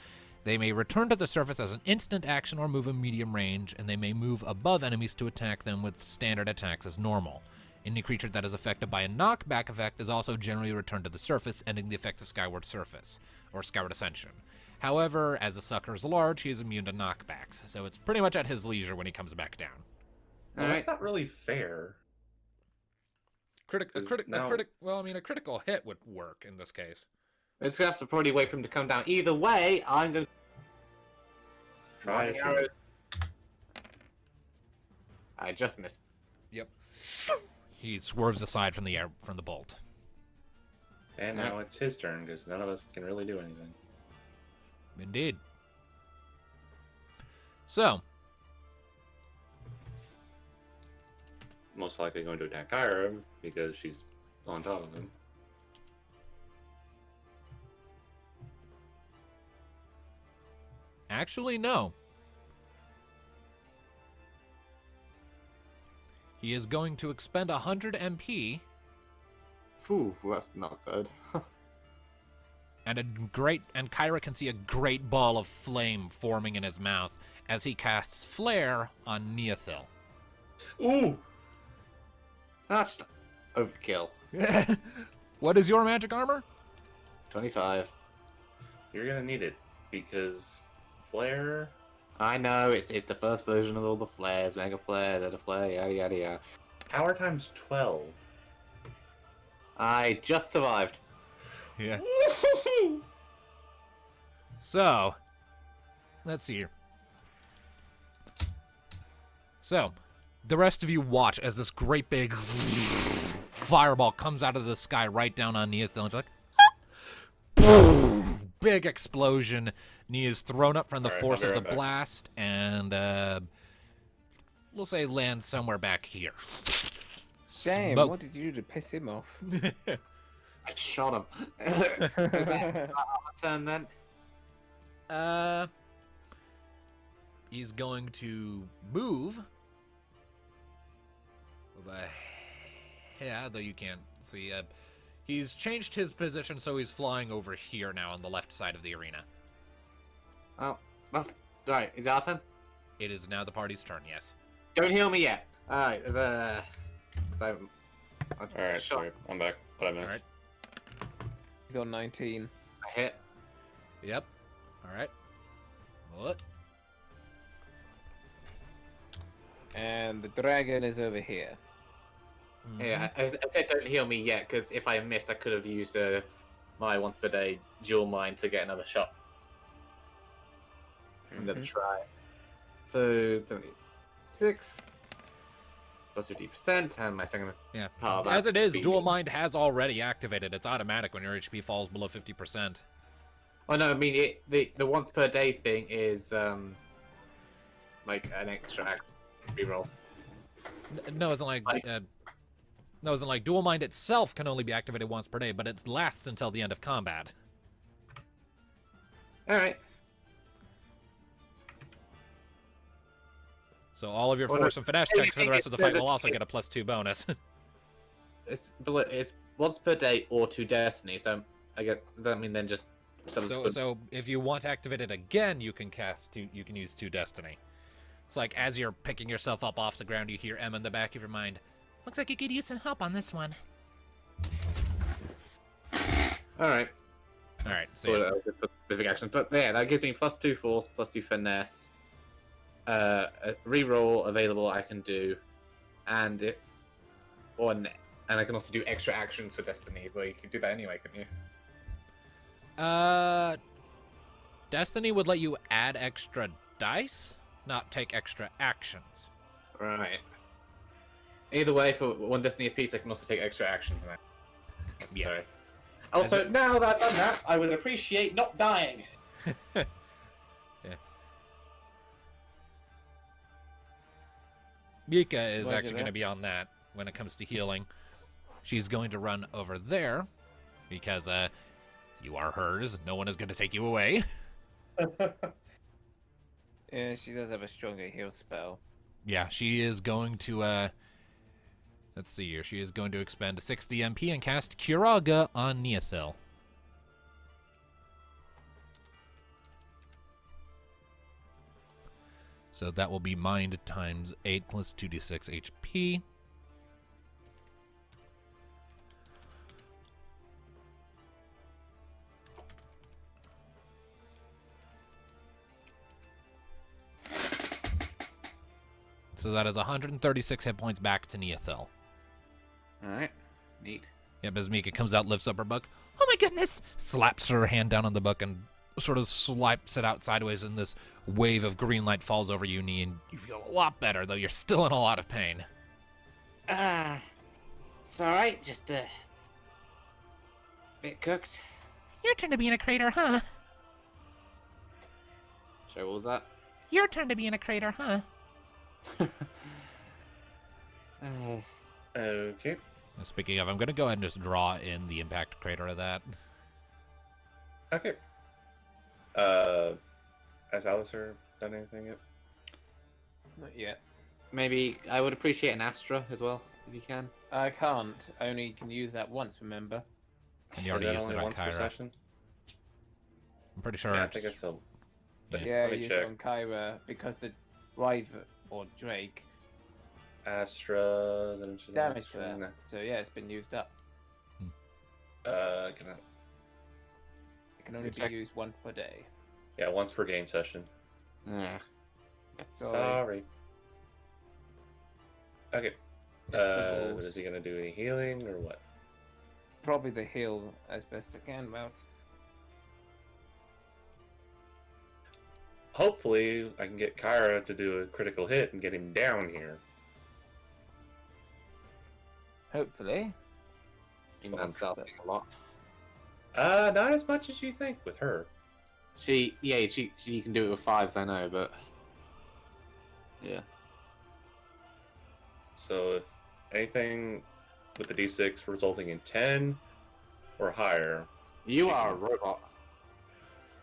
They may return to the surface as an instant action or move in medium range, and they may move above enemies to attack them with standard attacks as normal. Any creature that is affected by a knockback effect is also generally returned to the surface, ending the effects of Skyward Surface, or Skyward Ascension. However, as the sucker is large, he is immune to knockbacks, so it's pretty much at his leisure when he comes back down. Well, that's not really fair. A 'Cause critical hit would work in this case. It's gonna have to probably wait for him to come down. Either way, I'm gonna Try Running to arrows. I just missed. Yep. He swerves aside from the bolt. And now it's his turn because none of us can really do anything. Indeed. So, Most likely going to attack Kyra because she's on top of him. actually, no. He is going to expend 100 MP Phew, that's not good. and Kyra can see a great ball of flame forming in his mouth as he casts Flare on Neothil. Ooh! That's overkill. What is your magic armor? 25. You're gonna need it because Flare. I know, it's the first version of all the flares, Mega Flare, Zeta Flare, yada yada yada. Power times 12. I just survived. Yeah. So, let's see here. So, the rest of you watch as this great big fireball comes out of the sky right down on Neothil. It's like, boom! Big explosion. Nia is thrown up from the Alright, force I'll of be the right back. blast, and we'll say lands somewhere back here. Damn, Smoke. what did you do to piss him off? I shot him. Is that our turn then? He's going to move. Yeah, though you can't see. He's changed his position, so he's flying over here now on the left side of the arena. Oh, right, is it our turn? It is now the party's turn, yes. Don't heal me yet. Alright, Alright, sorry. I'm back. But I missed. Alright. He's on 19. I hit. Yep. Alright. What? And the dragon is over here. Yeah, I said don't heal me yet, because if I missed, I could have used my once per day dual mine to get another shot. Another try. So, 6 plus 50%, and my second. Yeah. part of As that it is, being- Dual Mind has already activated. It's automatic when your HP falls below 50%. Oh no, I mean the once per day thing is like an extra reroll. No, it's not like. No, it's not like Dual Mind itself can only be activated once per day, but it lasts until the end of combat. All right. So all of your Well, force and finesse checks for the rest of the fight will also get a +2 bonus. It's once per day or to destiny. So I get. Does that mean then just So if you want to activate it again, you can you can use 2 destiny. It's like as you're picking yourself up off the ground, you hear Emma in the back of your mind. Looks like you could use some help on this one. All right. All right. So yeah. Specific action, but yeah, that gives me +2 force, +2 finesse. A reroll available I can do, and I can also do extra actions for destiny. Well, you could do that anyway, couldn't you? Destiny would let you add extra dice. not take extra actions. Right. Either way, for one destiny apiece, I can also take extra actions now. Necessary. Also, now that I've done that, I would appreciate not dying. Yeah. Mika is Roger actually going to that. be on that when it comes to healing. She's going to run over there because you are hers. No one is going to take you away. Yeah, she does have a stronger heal spell. Yeah, she is going to let's see here. She is going to expend 60 MP and cast Curaga on Neothil. So that will be mind times 8 plus 2d6 HP. So that is 136 hit points back to Neothil. Alright. Neat. Yep, as Mika comes out, lifts up her book. Oh my goodness! Slaps her hand down on the book and sort of swipes it out sideways, and this wave of green light falls over you, Nee, and you feel a lot better, though you're still in a lot of pain. It's alright, just a bit cooked. Your turn to be in a crater, huh? Sorry, what was that? Your turn to be in a crater, huh? Okay. Speaking of, I'm going to go ahead and just draw in the impact crater of that. Okay. Has Alistair done anything yet? Not yet. Maybe I would appreciate an Astra as well, if you can. I can't. Only can use that once, remember? And you Is already that used only it on once per Kyra. session? I'm pretty sure Yeah, I it's... think it's a. Yeah. Yeah, I Let me used check. it on Kyra because the River or Drake Astra. damage to her. So yeah, it's been used up. Can I... It can only be Check. used once per day. Yeah, once per game session. Yeah. Sorry. Okay. Vegetables. Is he gonna do any healing or what? Probably the heal as best I can, Mount. Hopefully, I can get Kyra to do a critical hit and get him down here. Hopefully. In down south a lot. Not as much as you think with her. She can do it with 5s, I know, but yeah. So if anything with the D6 resulting in 10 or higher, You are a robot.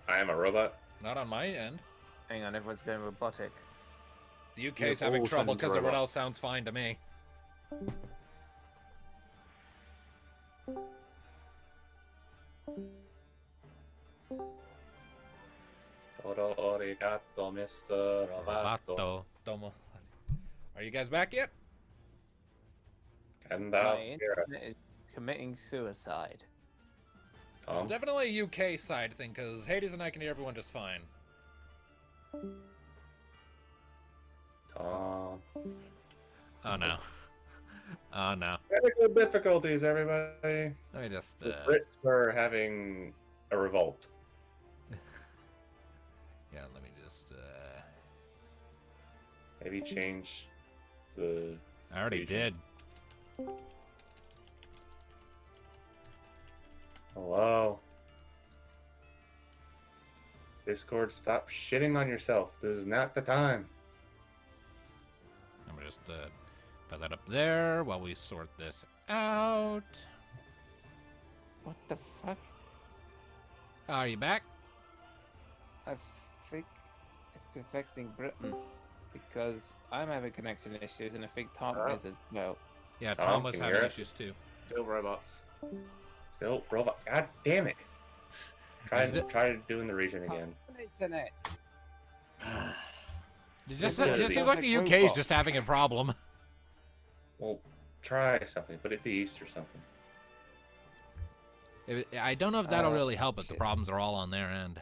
I am a robot. Not on my end. Hang on, everyone's going robotic. The UK's You're having all trouble turning because into everyone robots. else sounds fine to me. Todo arigato, Mr. Roboto. Vato, tomo. Are you guys back yet? And My thou scare internet is committing suicide. It's Tom. definitely a UK side thing, because Hades and I can hear everyone just fine. Tom. Oh no. Oh no. Technical difficulties, everybody. Let me just, The Brits are having a revolt. yeah, let me just, Maybe change the. I already did. Hello. Discord, stop shitting on yourself. This is not the time. I'm gonna just, put that up there while we sort this out. What the fuck? Are you back? I think it's affecting Britain because I'm having connection issues and I think Tom is as well. Yeah, Tom, Tom was can you having hear us? issues too. Still robots. Still robots. God damn it. Is it- Try doing the region again. Internet. It just, It's it gonna just be- seems like the Like UK is robots. just having a problem. Well, try something. Put it to east or something. I don't know if that'll Oh, really help if the shit. problems are all on their end.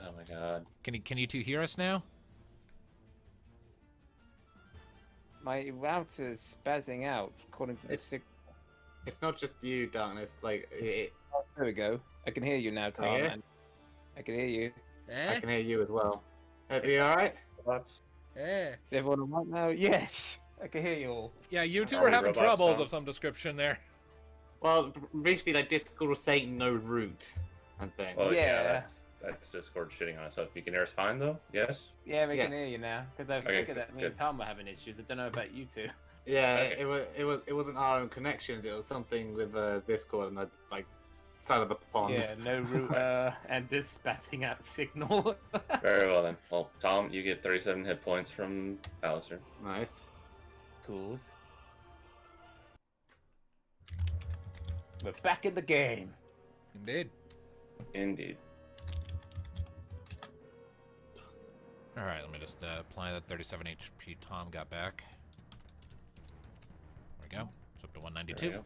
Oh my god. Can you two hear us now? My router's spazzing out according to the It's- sig. It's not just you, Darkness. Like There we go. I can hear you now, Tom. Okay. And I can hear you. I can hear you as well. Hope you alright? Robots? Yeah. Is everyone all right now? Yes! I can hear you all. Yeah, you two Are were we having robots, troubles Tom? of some description there. Well, briefly, like Discord was saying no route and things. Well, yeah, Yeah. that's Discord shitting on us. So you can hear us fine though? Yes. Yeah, we Yes. can hear you now. Because I Okay, figured that me good. and Tom were having issues. I don't know about you two. Yeah, Okay. it wasn't our own connections. It was something with Discord and the like side of the pond. Yeah, no route, and this batting out signal. Very well then. Well, Tom, you get 37 hit points from Alistair. Nice. Cools. We're back in the game. Indeed. Indeed. All right, let me just apply that 37 HP Tom got back. There we go. It's up to There 192. we go.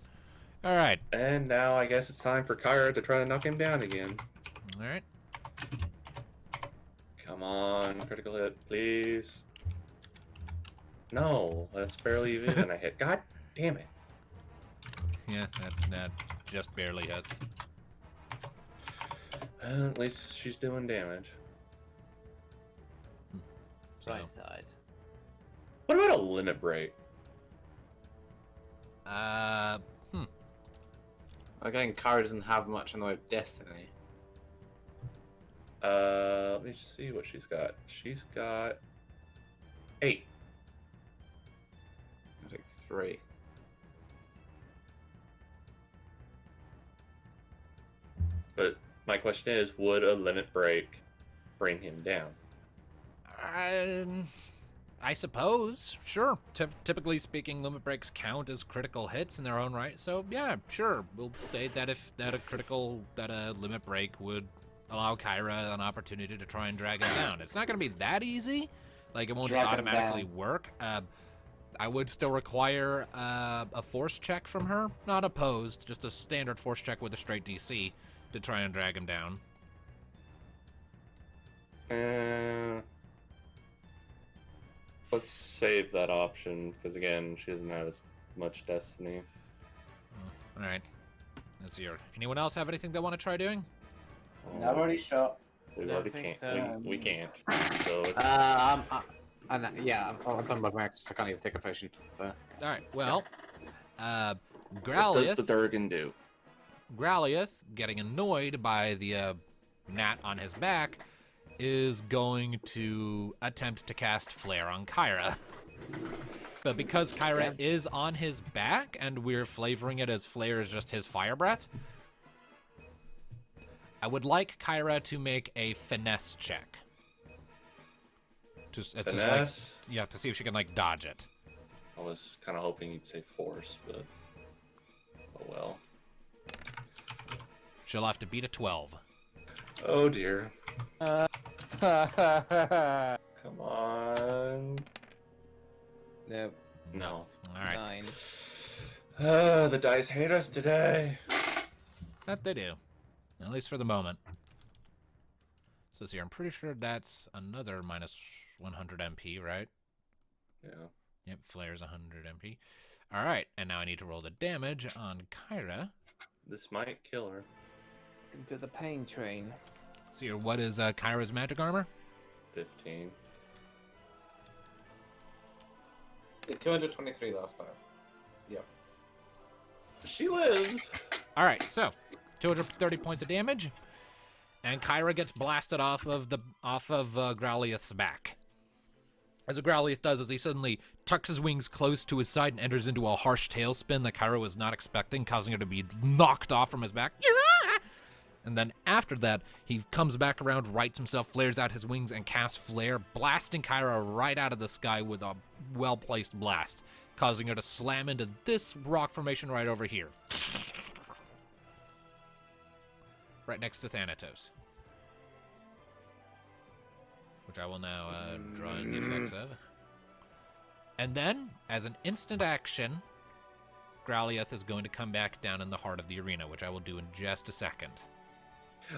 All right. And now I guess it's time for Kyra to try to knock him down again. All right. Come on, critical hit, please. No, that's barely even a hit. God damn it. Yeah, that just barely hits. At least she's doing damage. So, Right side. What about a limit break? Again, Kara doesn't have much in the way of destiny. Let me just see what she's got. She's got 8. I think 3. But my question is, would a limit break bring him down? I suppose, sure. Typically speaking, limit breaks count as critical hits in their own right. So yeah, sure. We'll say that that a limit break would allow Kyra an opportunity to try and drag him down. It's not going to be that easy. Like it won't just Drag him automatically down. work. I would still require a force check from her. Not opposed, just a standard force check with a straight DC to try and drag him down. Let's save that option, because again, she doesn't have as much destiny. All right. Let's see here. Anyone else have anything they want to try doing? I've already shot. We Don't already think can't. so. We can't. So it's, I'm done my max. I can't even take a potion. So. All right. Well, what does Growlithe. the Durgan do? Growlithe, getting annoyed by the gnat on his back, is going to attempt to cast Flare on Kyra. But because Kyra is on his back and we're flavoring it as Flare is just his fire breath, I would like Kyra to make a finesse check. Finesse? To see if she can like dodge it. I was kind of hoping you'd say force, but oh well. She'll have to beat a 12. Oh dear. Nope. Come on. No. All right. 9. The dice hate us today. That they do. At least for the moment. So see, I'm pretty sure that's another minus 100 MP, right? Yeah. Yep, Flare's 100 MP. All right, and now I need to roll the damage on Kyra. This might kill her. Welcome to the pain train. See here, what is Kyra's magic armor? 15. 223 last time. Yep. She lives. All right, so 230 points of damage, and Kyra gets blasted off of Growlithe's back. As a Growlithe does, as he suddenly tucks his wings close to his side and enters into a harsh tailspin that Kyra was not expecting, causing her to be knocked off from his back. And then after that, he comes back around, rights himself, flares out his wings, and casts Flare, blasting Kyra right out of the sky with a well-placed blast, causing her to slam into this rock formation right over here. Right next to Thanatos. Which I will now draw in the effects of. And then, as an instant action, Growlithe is going to come back down in the heart of the arena, which I will do in just a second.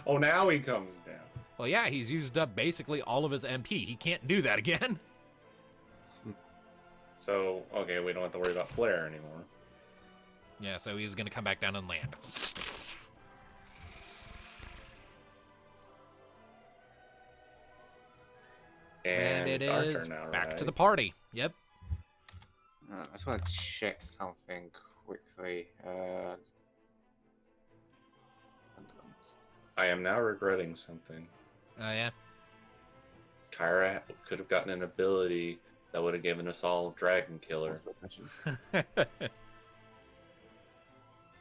Oh, now he comes down. Well, yeah, he's used up basically all of his MP. He can't do that again. So, okay, we don't have to worry about Flare anymore. Yeah, so he's going to come back down and land. And it it's our is turn now, back to the right? party. Yep. I just want to check something quickly. I am now regretting something. Oh, yeah. Kyra could have gotten an ability that would have given us all Dragon Killer. Yeah,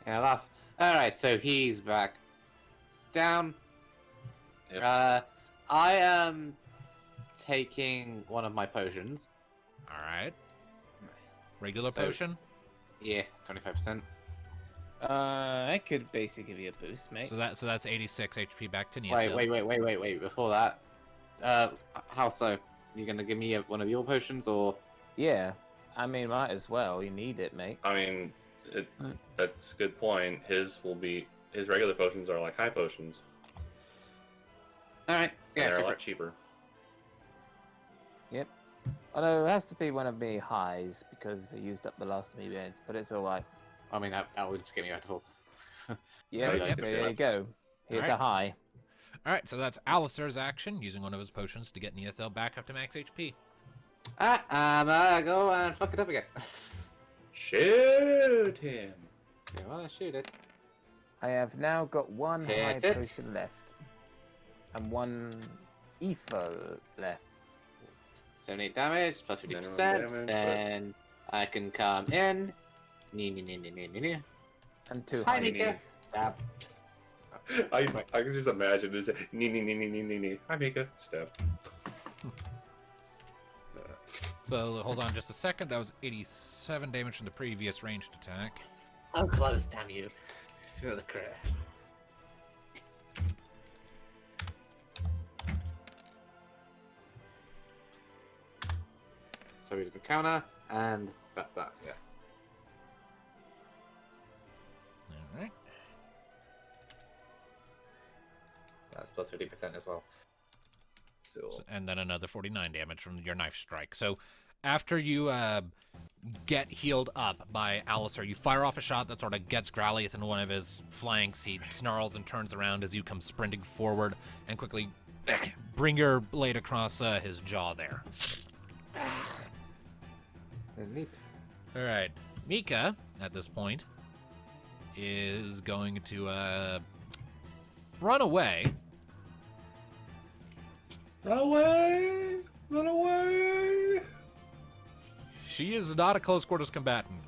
that's alright. So he's back down. Yep. I am taking one of my potions. All right. Regular So- potion. Yeah, 25%. I could basically give you a boost, mate. So that's 86 HP back to Neophil. Wait. Before that, how so? You gonna give me one of your potions, or Yeah, I mean, might as well. You need it, mate. I mean, Right. that's a good point. His regular potions are like high potions, all right? and Yeah, they're a go for lot it. cheaper. Yep. Although it has to be one of me highs because I used up the last of me beds, but it's alright. I mean, that would just get me out of full. Yeah, Yep. so there you go. Here's Alright. a high. All right, so that's Alistair's action, using one of his potions to get Neophil back up to max HP. Go and fuck it up again. Shoot him! Yeah, well, shoot it. I have now got one Hit high it. potion left. And one ether left. 78 damage plus 50%. Minimum damage, but- Then I can come in. Nee. And two Hi, high Mika. boosts. Stab. I can just imagine this. Nee. Hi, Mika. Stab. So hold on just a second. That was 87 damage from the previous ranged attack. So close, damn you. Feel the crit. So he does a counter, and that's that, yeah. All right. That's plus 50% as well. So, And then another 49 damage from your knife strike. So after you get healed up by Alistair, you fire off a shot that sort of gets Growlithe in one of his flanks. He snarls and turns around as you come sprinting forward and quickly bring your blade across his jaw there. neat. All right. Mika, at this point, is going to run away. Run away! Run away! She is not a close quarters combatant.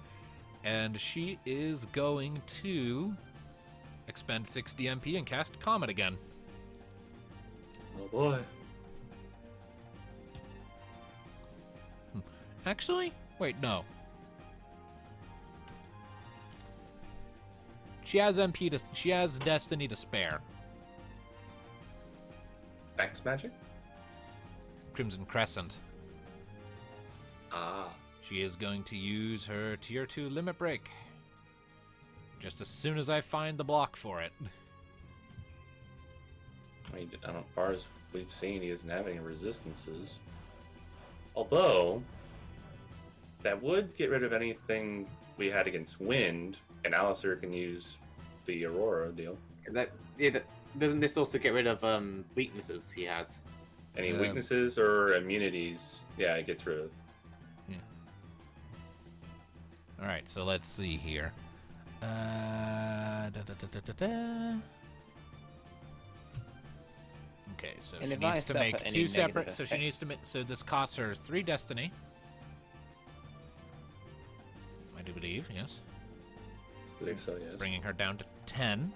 And she is going to expend 6 DMP and cast Comet again. Oh boy. Actually, wait, no. She has she has Destiny to spare. X magic? Crimson Crescent. Ah. She is going to use her tier 2 limit break. Just as soon as I find the block for it. I mean, as far as we've seen, he doesn't have any resistances. Although, that would get rid of anything we had against wind, and Alistair can use the Aurora deal. Doesn't this also get rid of weaknesses he has? Any Um, weaknesses or immunities, yeah, it gets rid of. All right, so let's see here. Okay, so And she if I needs to suffer make any 2 separate. negative So she needs to. So this costs her 3 Destiny. I do believe, yes, I believe so, yes. bringing her down to 10.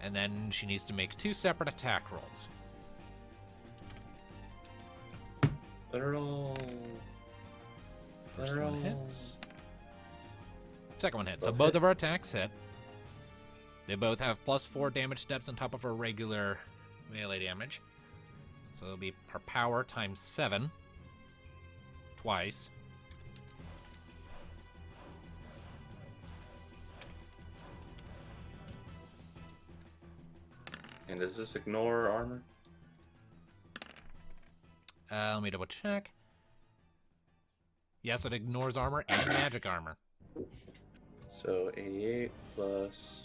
And then she needs to make 2 separate attack rolls. Let her all. First They're one all- hits. Second one hits. So Both both hit? of our attacks hit. They both have plus 4 damage steps on top of her regular melee damage. So it'll be her power times 7. Twice. And does this ignore armor? Let me double check. Yes, it ignores armor and magic armor. So 88 plus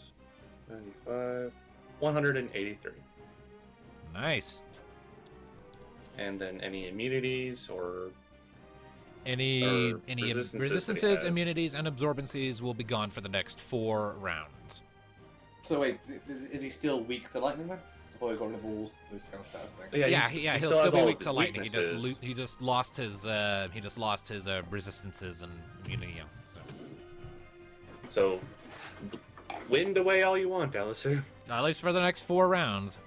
95, 183. Nice. And then any immunities or Any Or resistances, resistances that he has. immunities, and absorbencies will be gone for the next 4 rounds. So wait, is he still weak to lightning then? I thought he got rid of all those kind of status things. Yeah, he he'll still still has be all weak of to his lightning. weaknesses. He just lost his resistances and immunity. Yeah, So, wind away all you want, Alistair. at least for the next 4 rounds.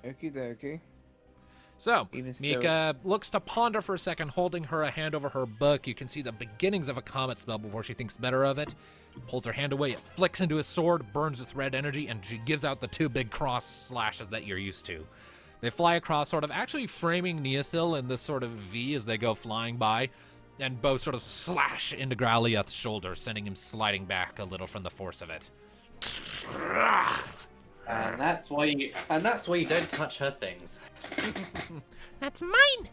Okie dokie. So, Even still- Mika looks to ponder for a second, holding her a hand over her book. You can see the beginnings of a comet spell before she thinks better of it. Pulls her hand away, it flicks into his sword, burns with red energy, and she gives out the 2 big cross slashes that you're used to. They fly across, sort of actually framing Neothil in this sort of V as they go flying by, and both sort of slash into Graliath's shoulder, sending him sliding back a little from the force of it. And that's why you don't touch her things. That's mine!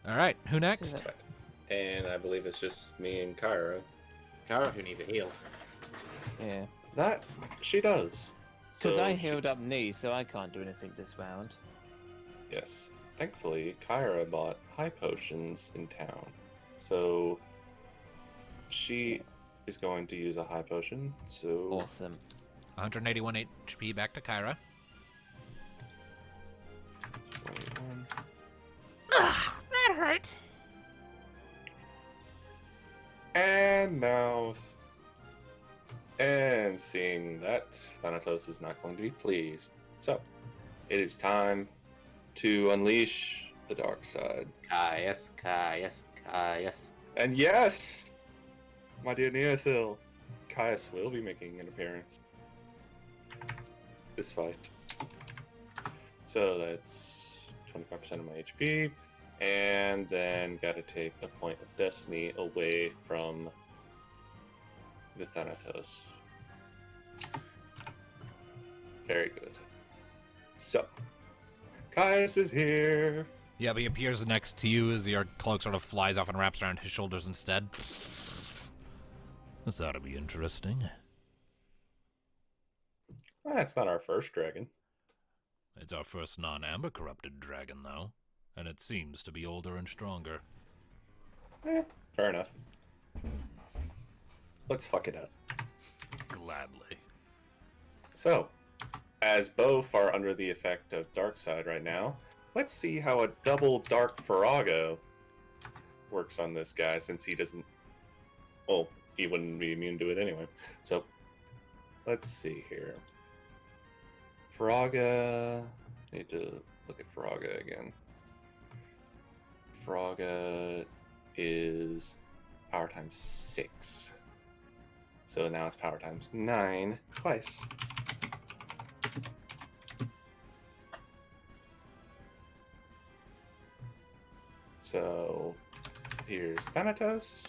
All right, who next? And I believe it's just me and Kyra. Kara, who needs a heal. Yeah. That she does. Because So I she- healed up knee, so I can't do anything this round. Yes. Thankfully, Kyra bought high potions in town. So she is going to use a high potion. So Awesome. 181 HP back to Kyra. 21. That hurt. And now, and seeing that, Thanatos is not going to be pleased. So, it is time to unleash the dark side. Caius, Caius, Caius. And yes, my dear Neothil, Caius will be making an appearance this fight. So that's 25% of my HP. And then gotta take a point of destiny away from the Thanatos. Very good. So, Caius is here. Yeah, but he appears next to you as your cloak sort of flies off and wraps around his shoulders instead. This ought to be interesting. That's not our first dragon. It's our first non-amber corrupted dragon, though, and it seems to be older and stronger. Fair enough. Let's fuck it up. Gladly. So, as both are under the effect of Dark Side right now, let's see how a double Dark Farago works on this guy, since he doesn't... Well, he wouldn't be immune to it anyway. So, let's see here. Faraga... Need to look at Faraga again. Faraga is power times 6. So now it's power times 9 twice. So here's Thanatos.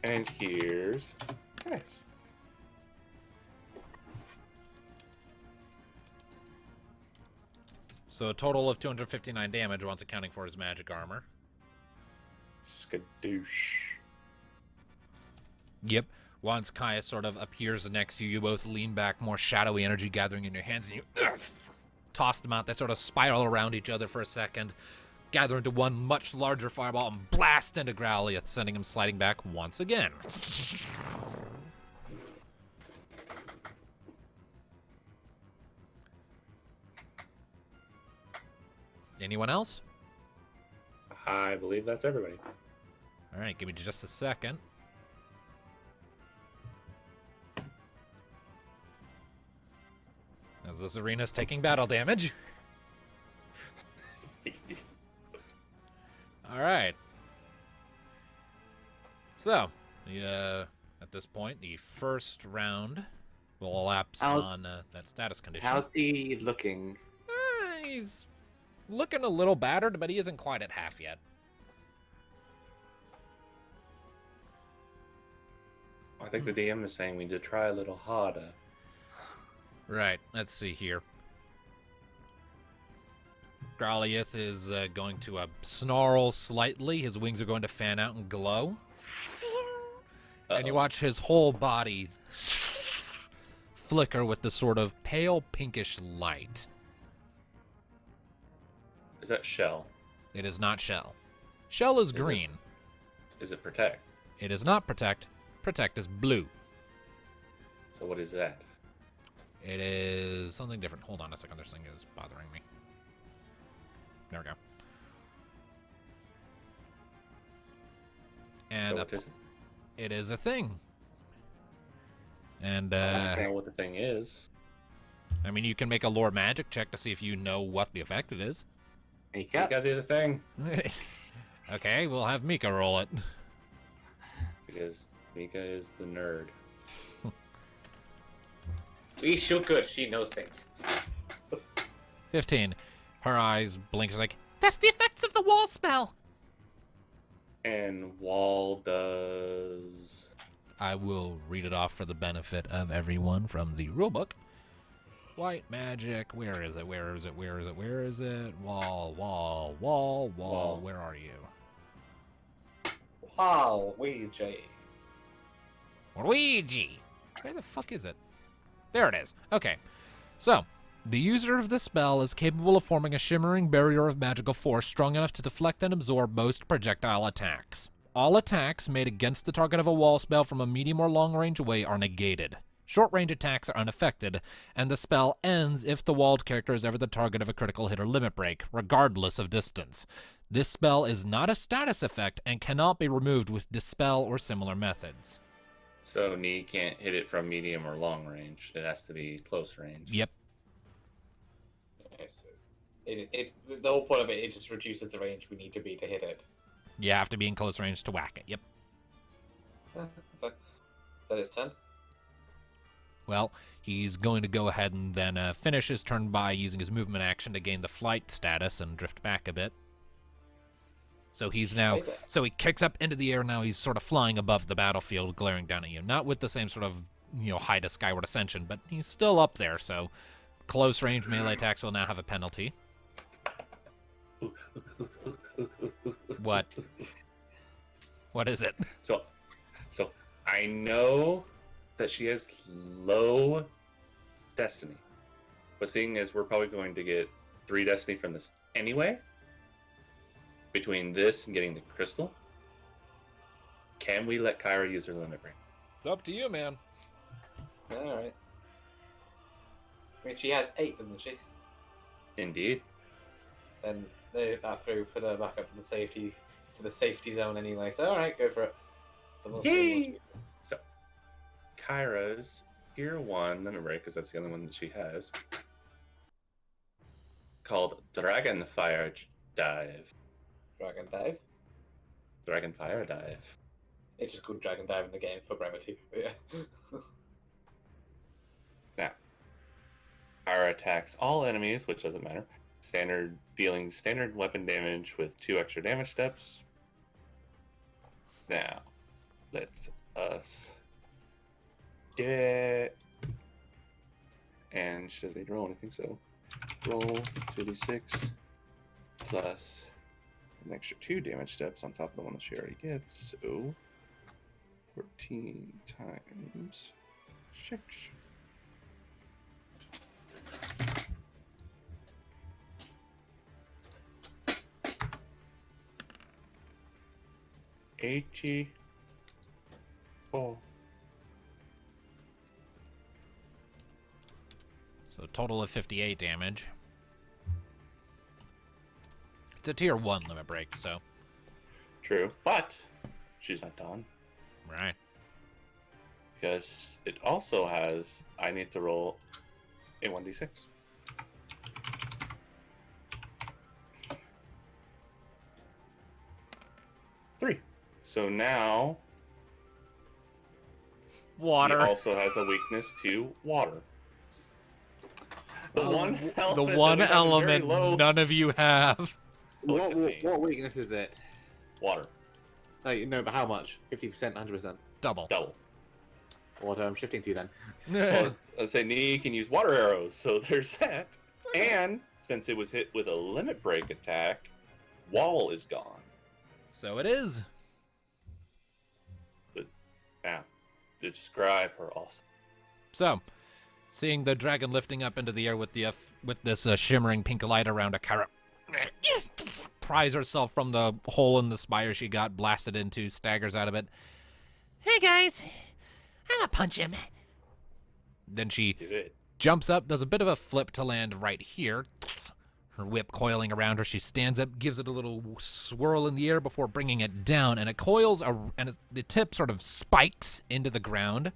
And here's Nice. So a total of 259 damage once accounting for his magic armor. Skadoosh. Yep. Once Kaya sort of appears next to you, you both lean back, more shadowy energy gathering in your hands, and you toss them out. They sort of spiral around each other for a second, gather into one much larger fireball, and blast into Growlithe, sending him sliding back once again. Anyone else? I believe that's everybody. All right, give me just a second. As this arena's taking battle damage. All right. So, at this point, the first round will elapse on that status condition. How's he looking? He's looking a little battered, but he isn't quite at half yet. I think the DM is saying we need to try a little harder. Right, let's see here. Growlithe is going to snarl slightly. His wings are going to fan out and glow. and you watch his whole body flicker with this sort of pale pinkish light. Is that shell? It is not Shell. Shell is green. Is it protect? It is not Protect. Protect is blue. So what is that? It is something different. Hold on a second. This thing is bothering me. There we go. And So what is it? it is a thing. And, I don't know what the thing is. I mean, you can make a lore magic check to see if you know what the effect it is. You gotta do the thing. Okay, we'll have Mika roll it. Because Mika is the nerd. She's good. She knows things. 15. Her eyes blink. She's like, that's the effects of the wall spell. And wall does... I will read it off for the benefit of everyone from the rulebook. White magic. Where is it? Where is it? Where is it? Where is it? Wall, wall, wall, wall. Where are you? Wow, Ouija. Luigi. Where the fuck is it? There it is. Okay. So, the user of the spell is capable of forming a shimmering barrier of magical force strong enough to deflect and absorb most projectile attacks. All attacks made against the target of a wall spell from a medium or long range away are negated. Short-range attacks are unaffected, and the spell ends if the walled character is ever the target of a critical hit or limit break, regardless of distance. This spell is not a status effect and cannot be removed with Dispel or similar methods. So Knee can't hit it from medium or long range. It has to be close range. Yep. Okay, so the whole point of it just reduces the range we need to be to hit it. You have to be in close range to whack it. Yep. Is that its turn? Well, he's going to go ahead and then finish his turn by using his movement action to gain the flight status and drift back a bit. So he's now, so he kicks up into the air. Now he's sort of flying above the battlefield, glaring down at you. Not with the same sort of, high to skyward ascension, but he's still up there. So close range melee attacks will now have a penalty. What? What is it? So I know that she has low destiny, but seeing as we're probably going to get 3 destiny from this anyway, between this and getting the crystal, can we let Kyra use her limit break? It's up to you, man. Alright. I mean, she has 8, doesn't she? Indeed. Then that through put her back up to the safety zone anyway. So alright, go for it. So we'll see. So Kyra's Tier 1 limit break, because that's the only one that she has, called Dragon Fire Dive. Dragon Dive. Dragon Fire Dive. It's just called Dragon Dive in the game for brevity. But yeah. Now, Kyra attacks all enemies, which doesn't matter. Dealing standard weapon damage with 2 extra damage steps. Now, let's us do it. And she doesn't need to roll anything, so roll 2d6 plus an extra 2 damage steps on top of the one that she already gets. So 14 times 6. Oh. So total of 58 damage. It's a tier 1 limit break, so. True, but she's not done. Right. Because it also has, I need to roll a 1d6. Three. So now Water. he also has a weakness to water. The one element, The one that we have is very element low. none of you have. Looks at me. What weakness is it? Water. No, but how much? 50%, 100%? Double. Double. What I'm shifting to then? Well, let's say Nee can use water arrows, so there's that. And since it was hit with a limit break attack, wall is gone. So it is. So now Describe her awesome. So, seeing the dragon lifting up into the air with this shimmering pink light around her, Kara pries herself from the hole in the spire she got blasted into, staggers out of it. Hey guys, I'm gonna punch him. Then she Do it. jumps up, does a bit of a flip to land right here. Her whip coiling around her, she stands up, gives it a little swirl in the air before bringing it down, and it coils, and the tip sort of spikes into the ground.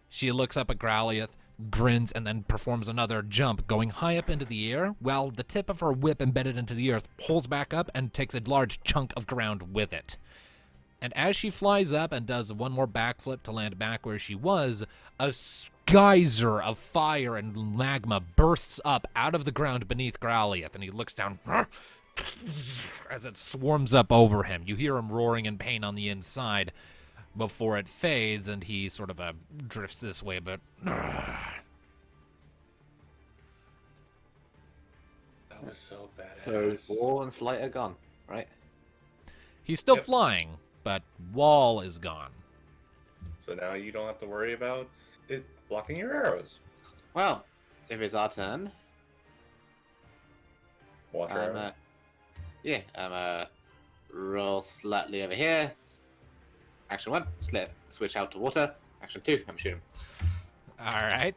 She looks up at Growlithe, grins, and then performs another jump, going high up into the air, while the tip of her whip embedded into the earth pulls back up and takes a large chunk of ground with it. And as she flies up and does one more backflip to land back where she was, a geyser of fire and magma bursts up out of the ground beneath Growlithe, and he looks down as it swarms up over him. You hear him roaring in pain on the inside before it fades, and he sort of drifts this way, but... That was so So badass. wall and flight are gone, right? He's still Yep. flying, but wall is gone. So now you don't have to worry about it blocking your arrows. Well, if it's our turn, Water I'm arrows. I'm roll slightly over here. Action 1, switch out to water. Action 2, I'm shooting. All right.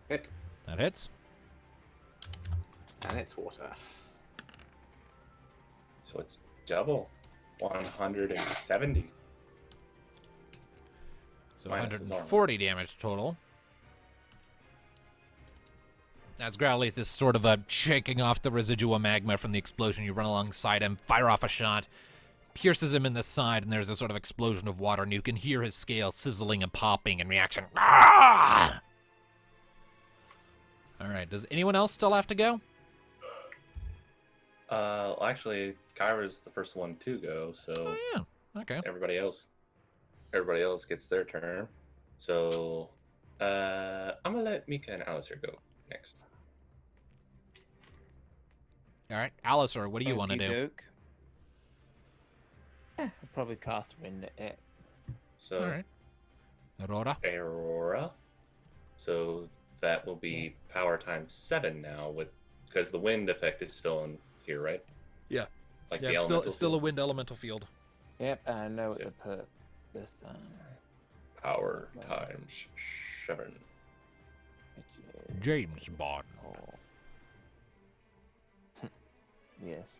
Hit, That hits. and it's water. So it's double. 170. So Minus his 140 damage total. As Growlithe is sort of shaking off the residual magma from the explosion, you run alongside him, fire off a shot, pierces him in the side, and there's a sort of explosion of water, and you can hear his scale sizzling and popping in reaction. Ah! All right, does anyone else still have to go? Actually, Kyra's the first one to go, so Oh, yeah. Okay. everybody else gets their turn. So, I'm gonna let Mika and Alistair go next. All right, Alistair, what do you want to do? Okey-doke. I'll probably cast wind at it. So, All right. Aurora? Aurora. So that will be power times 7 now, because the wind effect is still in here, right? Yeah. Like Yeah, the it's elemental still a field. wind elemental field. Yep, I know what Yeah. to put this time. Power times 7. Which is... James Bond. Oh. Yes.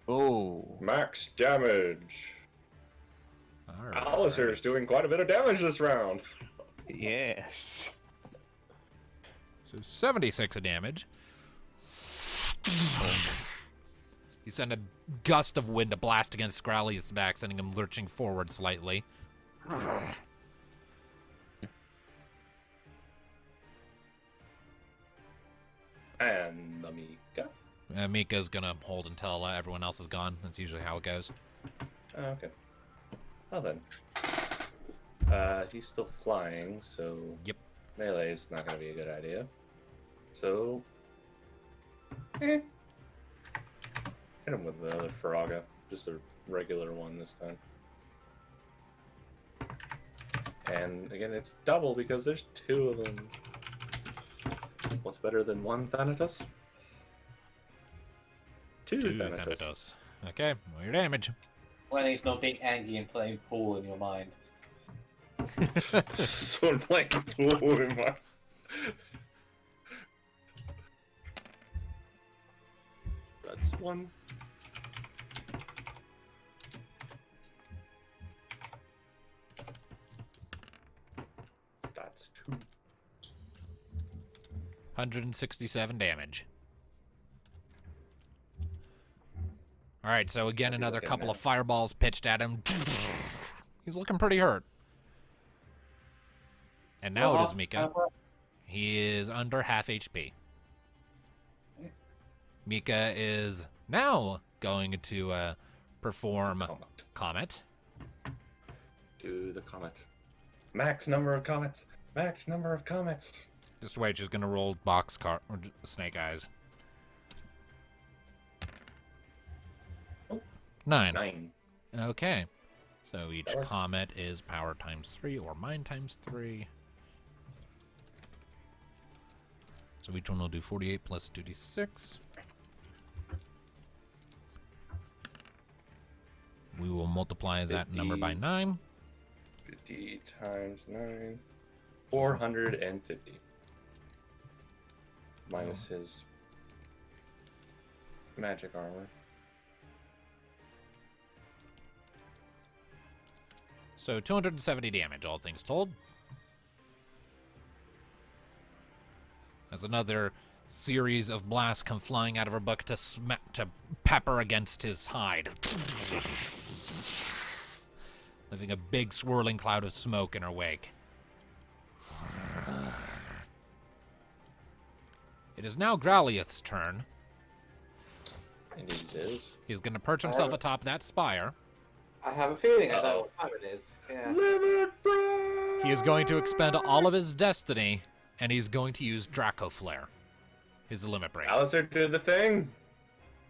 Oh. Max damage. All right. Alistair's doing quite a bit of damage this round. Yes. So 76 of damage. You send a gust of wind to blast against Growlithe's back, sending him lurching forward slightly. And Mika. Mika's gonna hold until everyone else is gone. That's usually how it goes. Oh, okay. Well then. He's still flying, so Yep. melee is not going to be a good idea. So, hit him with the other Faraga, just a regular one this time. And again, it's double because there's 2 of them. What's better than 1 Thanatos? 2 Two Thanatos. Thanatos. Okay, well, your damage. When he's not being angry and playing pool in your mind. So I'm playing pool in my... That's 1. That's 2. 167 damage. All right, so again, How's he another looking couple now? of fireballs pitched at him. He's looking pretty hurt. And now it is Mika. He is under half HP. Mika is now going to perform Comet. Comet. Do the comet. Max number of comets. Max number of comets. Just wait, she's gonna roll snake eyes. 9. 9. Okay. So each That works. comet is power times 3 or mine times 3. So each one will do 48 plus 2d6. We will multiply that number by 50. 9. 50 times 9. 450. Minus his magic armor. So 270 damage, all things told. As another series of blasts come flying out of her bucket to pepper against his hide, leaving a big swirling cloud of smoke in her wake. It is now Graliath's turn. Indeed it is. He's going to perch himself atop that spire. I have a feeling I know what time it is. Yeah. Limit break! He is going to expend all of his destiny, and he's going to use Draco Flare, his limit break. Alistair did the thing.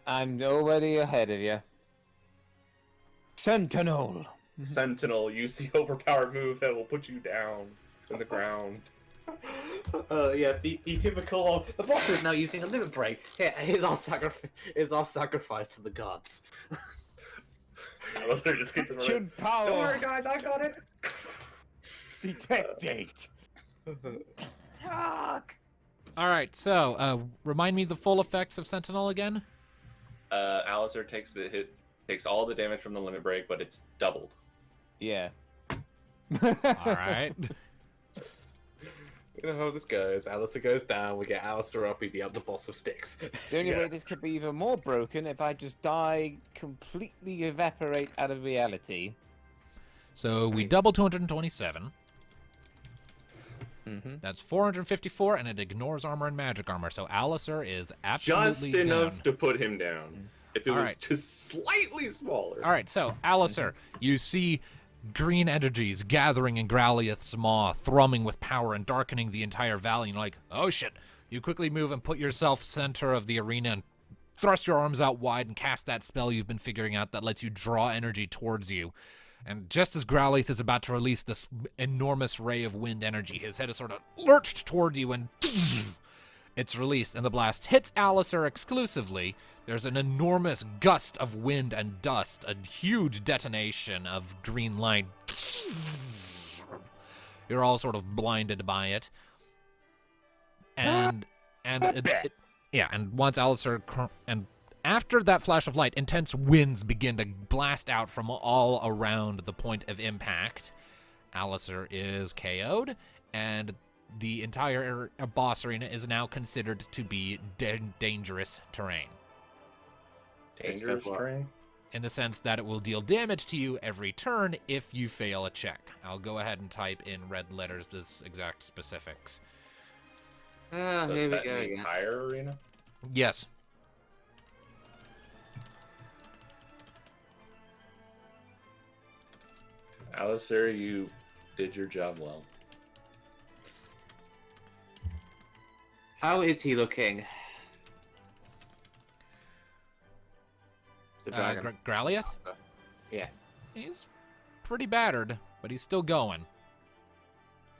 I'm already ahead of you. Sentinel. Sentinel, use the overpowered move that will put you down in the ground. Yeah, the typical. The boss is now using a limit break. Yeah, here's our sacrifice to the gods. Alistair just gets in the ring. Should power. Don't worry, guys, I got it. Detect date. All right, so remind me the full effects of Sentinel again. Alistair takes the hit, takes all the damage from the limit break, but it's doubled. Yeah. All right. You know how this goes. Alistair goes down, we get Alistair up, we beat up the boss of sticks. The only Yeah. way this could be even more broken if I just die, completely evaporate out of reality. So we double 227. Mm-hmm. That's 454, and it ignores armor and magic armor. So Alistair is absolutely Just enough down. to put him down. If it All was right. just slightly smaller. All right, so Alistair, you see green energies gathering in Graliath's maw, thrumming with power and darkening the entire valley. And you're like, oh shit. You quickly move and put yourself center of the arena and thrust your arms out wide and cast that spell you've been figuring out that lets you draw energy towards you. And just as Growlithe is about to release this enormous ray of wind energy, his head is sort of lurched toward you and it's released, and the blast hits Alistair exclusively. There's an enormous gust of wind and dust, a huge detonation of green light. You're all sort of blinded by it. And once Alistair and after that flash of light, intense winds begin to blast out from all around the point of impact. Alistair is KO'd, and the entire boss arena is now considered to be dangerous terrain. Dangerous terrain? In the sense that it will deal damage to you every turn if you fail a check. I'll go ahead and type in red letters this exact specifics. Ah, So here is we that go in the again. entire arena? Yes. Alistair, you did your job well. How is he looking? The dragon. Graliath? Yeah. He's pretty battered, but he's still going.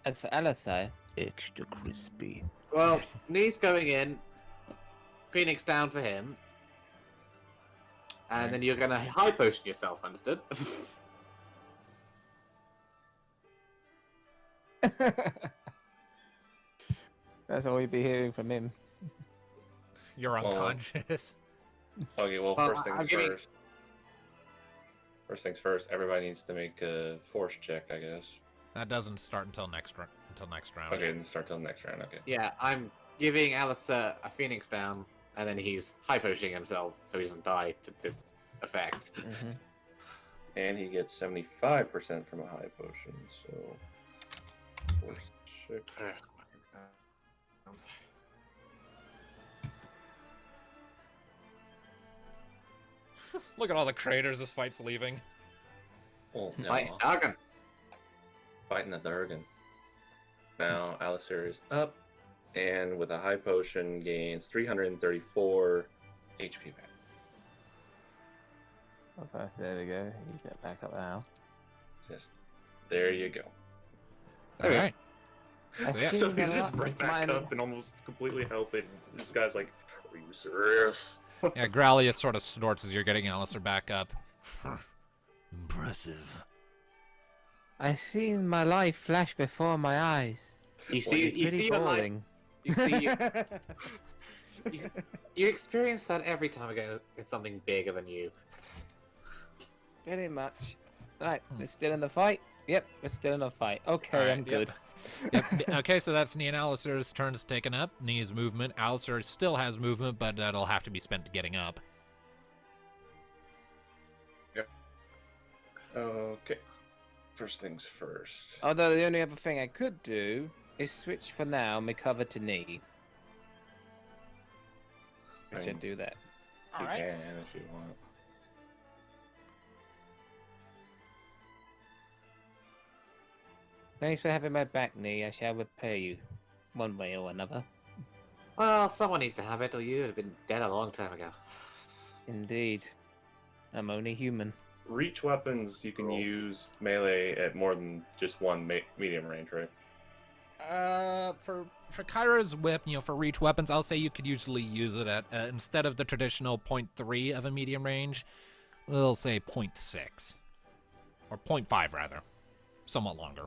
As for Alisai, extra crispy. Well, knees going in. Phoenix down for him. And then you're gonna high potion yourself, understood? That's all you'd be hearing from him. You're unconscious. Okay, well, Well, first I'm things giving- first. First things first, everybody needs to make a force check, I guess. That doesn't start until next round. Okay, then start till the next round, okay. Yeah, I'm giving Alistair a Phoenix down, and then he's high potioning himself so he doesn't die to this effect. Mm-hmm. And he gets 75% from a high potion, so... Force check. Look at all the craters this fight's leaving. Oh, no. Fight Fighting the Durgan. Now, Alistair is up. and with a high potion gains 334 HP back. Well, first, there we go. He's back up now. Just there you go. All right. I So, yeah. see So the he's just right back mine- up and almost completely healthy. This guy's like, "Are you serious?" Yeah, Growlithe sort of snorts as you're getting Alistair back up. Impressive. I seen my life flash before my eyes. You It's see, pretty your life. boring. You see, you experience that every time I get something bigger than you. Pretty much. Right, we're still in the fight? Yep, we're still in the fight. Okay, Alright, I'm good. Yep. Okay, so that's Knee and Alistair's turns taken up. Knee's movement. Alistair still has movement, but that'll have to be spent getting up. Okay. First things first. Although the only other thing I could do is switch for now, my cover to knee. I Fine. should do that. You can if you want. Thanks for having my back, knee. I shall repay you, one way or another. Well, someone needs to have it, or you would have been dead a long time ago. Indeed. I'm only human. Reach weapons you can use melee at more than just one medium range, right? For Kyra's whip, for reach weapons, I'll say you could usually use it at instead of the traditional 0.3 of a medium range, we'll say 0.6 or 0.5 rather, somewhat longer.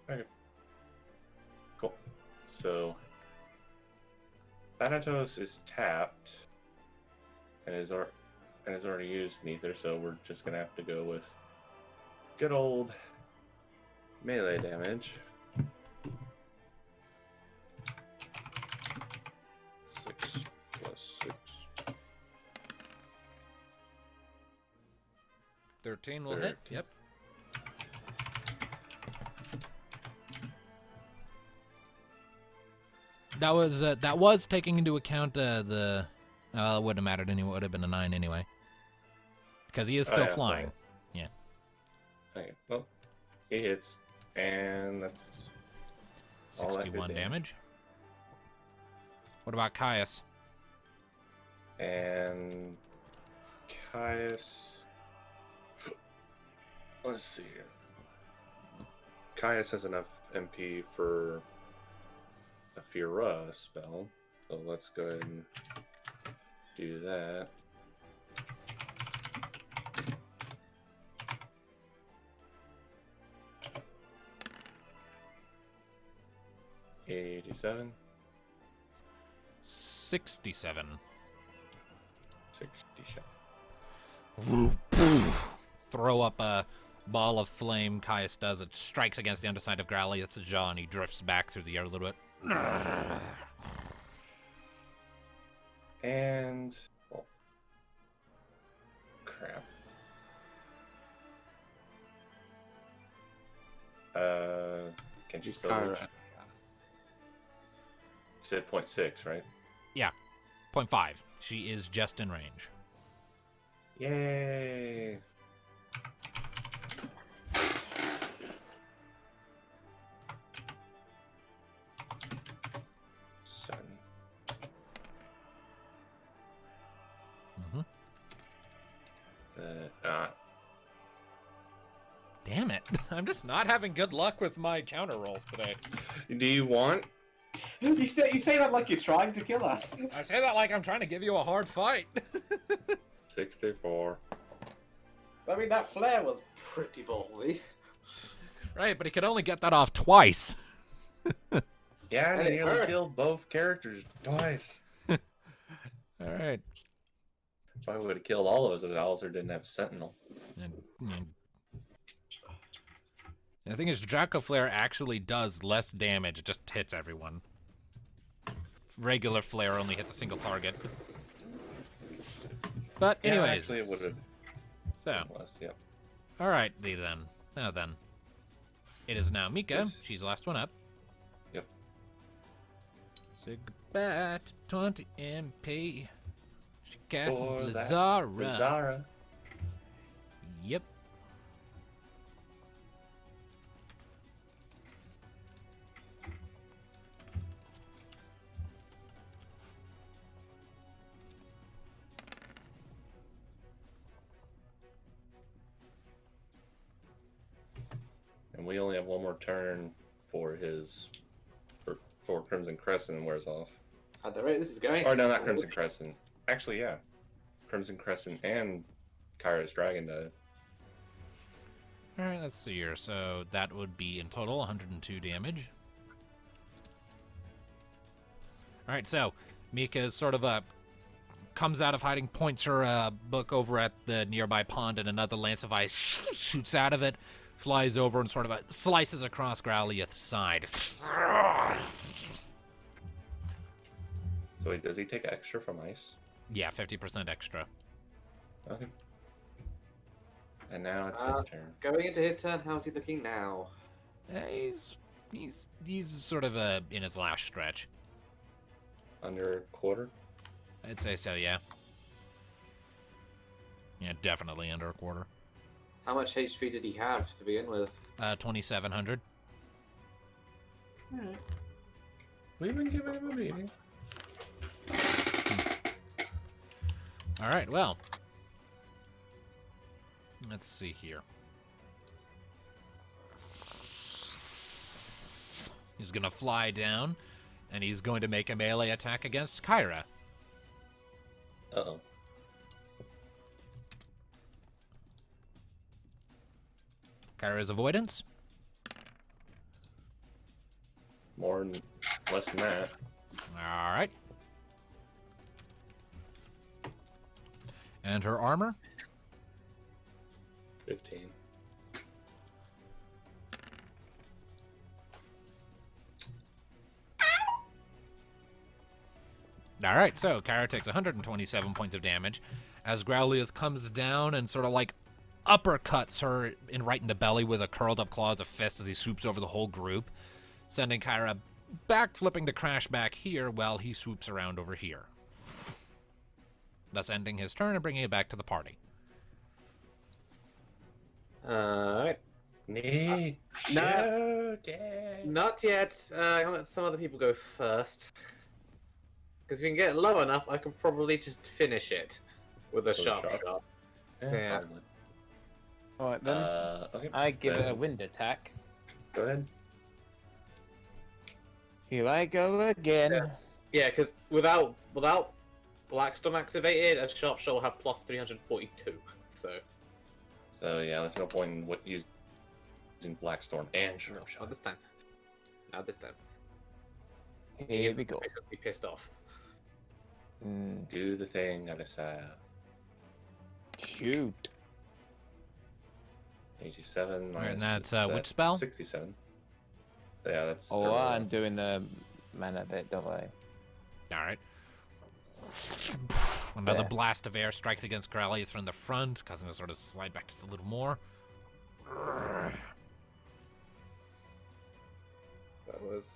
Okay. Cool. So Thanatos is tapped and is already used Neither, so we're just gonna have to go with good old melee damage. 6 plus 6. 13 will hit. 13. Yep. That was taking into account the it wouldn't have mattered anyway. It would have been a 9 anyway, because he is still flying. Yeah. Okay. Well, he hits, and that's all that good 61 damage. What about Caius? And Caius. Let's see here. Caius has enough MP for a Fira spell, so let's go ahead and do that. $87, 67. 67. Throw up a ball of flame. Caius does. It strikes against the underside of Growlithe's jaw, and he drifts back through the air a little bit. And well, crap. Can you still reach? You said 0.6, right? 0.5. She is just in range. Yay! Seven. Mm-hmm. Damn it. I'm just not having good luck with my counter rolls today. Do you want? You say that like you're trying to kill us. I say that like I'm trying to give you a hard fight. 64. I mean, that flare was pretty ballsy. Right, but he could only get that off twice. Yeah, And and it he nearly hurt. killed both characters twice. All right. If I would have killed all of us if Alistair didn't have Sentinel. And the thing is, Draco Flare actually does less damage. It just hits everyone. Regular Flare only hits a single target. But Yeah, anyways, actually, it would have so been less. Yep. all right, then. Now then, it is now Mika. Yes. She's the last one up. Yep. Say goodbye to 20 MP. She casts For that Blizzara. Blizzara. Yep. one more turn for his for Crimson Crescent wears off. At the rate this is going. Or no, not Crimson Crescent. Actually, yeah, Crimson Crescent and Kyra's Dragon died. All right, let's see here. So that would be in total 102 damage. All right, so Mika sort of comes out of hiding, points her book over at the nearby pond, and another lance of ice shoots out of it, flies over, and sort of slices across Growlithe's side. So wait, does he take extra from ice? Yeah, 50% extra. Okay. And now it's his turn. Going into his turn, how's he looking now? He's sort of in his last stretch. Under a quarter? I'd say so, yeah. Yeah, definitely under a quarter. How much HP did he have to begin with? 2,700. We've been giving him a meeting. All right, well. Let's see here. He's going to fly down, and he's going to make a melee attack against Kyra. Uh-oh. Kyra's avoidance. Less than that. All right. And her armor. 15. All right, so Kyra takes 127 points of damage as Growlithe comes down and sort of like uppercuts her right in the belly with a curled up claw as a fist as he swoops over the whole group, sending Kyra backflipping to crash back here while he swoops around over here, thus ending his turn and bringing it back to the party. Alright. Need Not yet. I'll let some other people go first. Because if you can get low enough, I can probably just finish it with a sharp shot. Yeah. Probably. Alright then. Okay. I give it a then wind attack. Go ahead. Here I go again. Yeah, because without Blackstorm activated, a sharp shot will have plus 342. So yeah, there's no point in using Blackstorm and Sharp Not Shot. this time. Not this time. Here we go. Be pissed off. Do the thing, Alyssa. Shoot. 87 minus And that's, 57, which spell? 67. Yeah, that's. Oh, her, I'm doing the mana bit, don't I? All right. Another There. blast of air strikes against Growlithe from the front, causing him to sort of slide back just a little more. That was.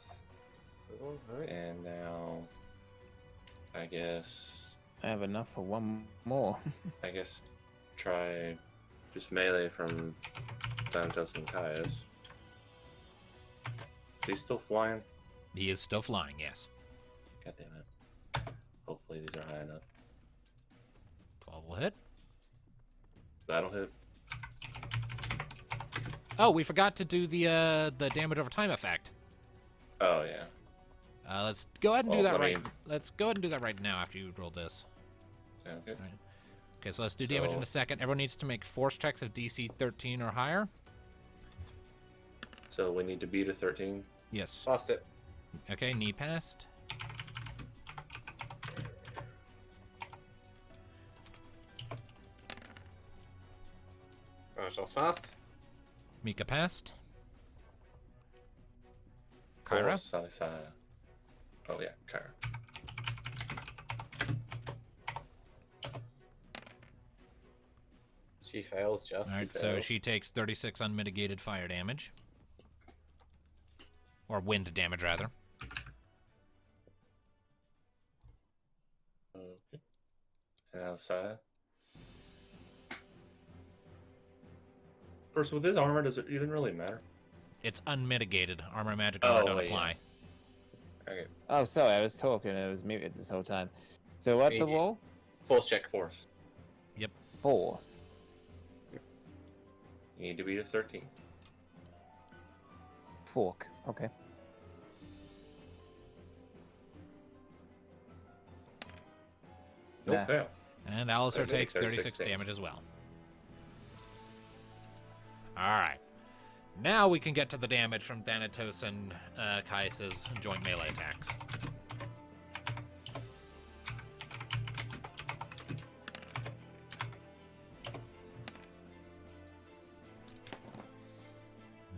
Alright. And now, I guess I have enough for one more. try just melee from Thanatos and Caius. Is he still flying? He is still flying, yes. God damn it. Hopefully these are high enough. 12 will hit. That'll hit. Oh, we forgot to do the damage over time effect. Oh yeah. Let's go ahead and do Well, that let right. me- Let's go ahead and do that right now after you roll this. Sound good. Okay, so let's do damage in a second. Everyone needs to make force checks of DC 13 or higher. So we need to beat a 13. Yes. Lost it. Okay, knee passed. Alright, just fast. Mika passed. Or Kyra. Salisa. Oh yeah, Kyra. She fails just. All right, so she takes 36 unmitigated fire damage. Or wind damage, rather. Okay. And outside. Of course, with his armor, does it even really matter? It's unmitigated. Armor magic armor don't yeah. apply. Okay, Oh, sorry, I was talking and I was muted this whole time. So what the Maybe. wall? Force check. force. Force. You need to beat a 13. fork. Okay. No Nah. fail. And Alistair I take takes 36 damage as well. Alright. Now we can get to the damage from Thanatos and Caius's joint melee attacks.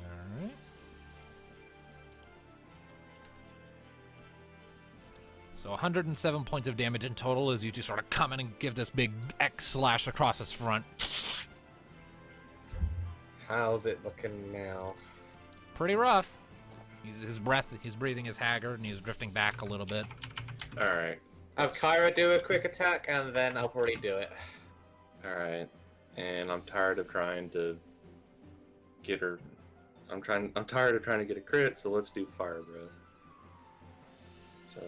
Alright. So 107 points of damage in total as you two sort of come in and give this big X slash across his front. How's it looking now? Pretty rough. His breathing is haggard and he's drifting back a little bit. Alright. Have Kyra do a quick attack, and then I'll probably do it. Alright. And I'm tired of trying to get her. I'm tired of trying to get a crit, so let's do fire breath. So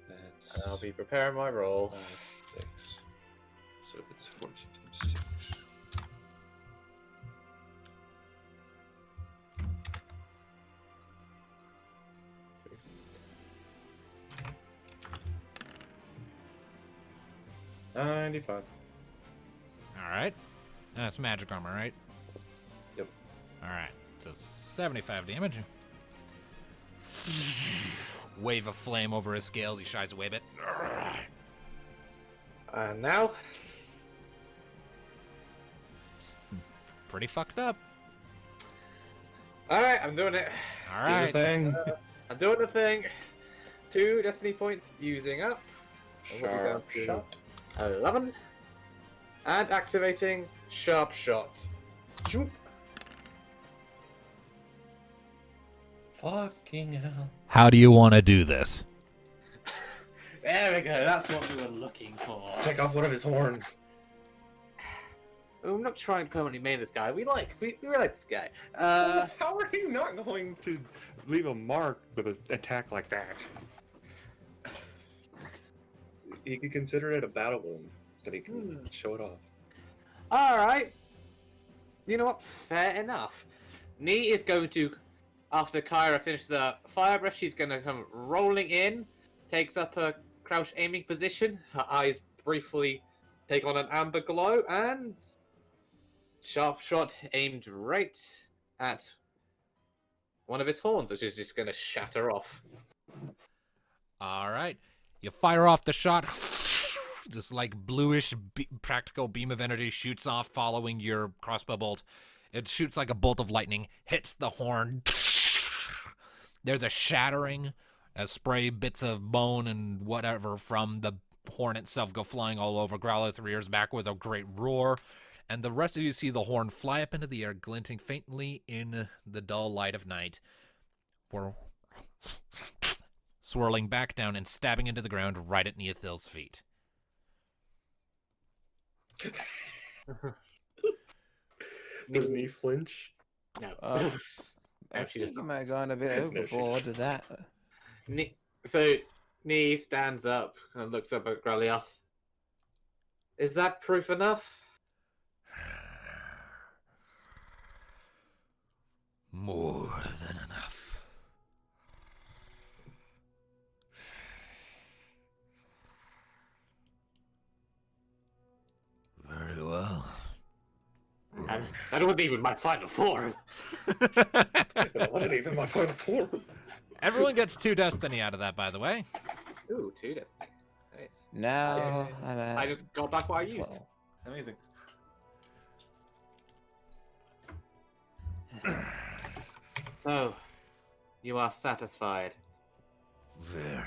that's I'll be preparing my roll. 5, 6. So it's 14 times 6. $95. Alright. And that's magic armor, right? Yep. Alright. So 75 damage. Wave of flame over his scales. He shies away a bit. And now? It's pretty fucked up. Alright, I'm doing it. Alright. thing. I'm doing the thing. 2 destiny points using up. Sharp shot. 11. And activating sharp shot. Joop. Fucking hell. How do you want to do this? There we go. That's what we were looking for. Take off one of his horns. I'm not trying to permanently main this guy. We like this guy. How are you not going to leave a mark with an attack like that? He could consider it a battle wound, and he can show it off. Alright. You know what? Fair enough. Nee is going to, after Kyra finishes her fire breath, she's going to come rolling in, takes up her crouch aiming position, her eyes briefly take on an amber glow, and sharp shot aimed right at one of his horns, which is just going to shatter off. Alright. You fire off the shot. This like bluish practical beam of energy shoots off following your crossbow bolt. It shoots like a bolt of lightning, hits the horn. There's a shattering as spray bits of bone and whatever from the horn itself go flying all over. Growlithe rears back with a great roar, and the rest of you see the horn fly up into the air, glinting faintly in the dull light of night, for swirling back down and stabbing into the ground right at Neothil's feet. Doesn't he flinch? No. I Actually, think you might have gone a bit overboard with that. So Nee stands up and looks up at Growlithe. Is that proof enough? More than enough. Very well. And that wasn't even my final form. That wasn't even my final form. Everyone gets 2 destiny out of that, by the way. Ooh, 2 destiny. Nice. Now, I just got back what I used. well, Amazing. So, you are satisfied. Very.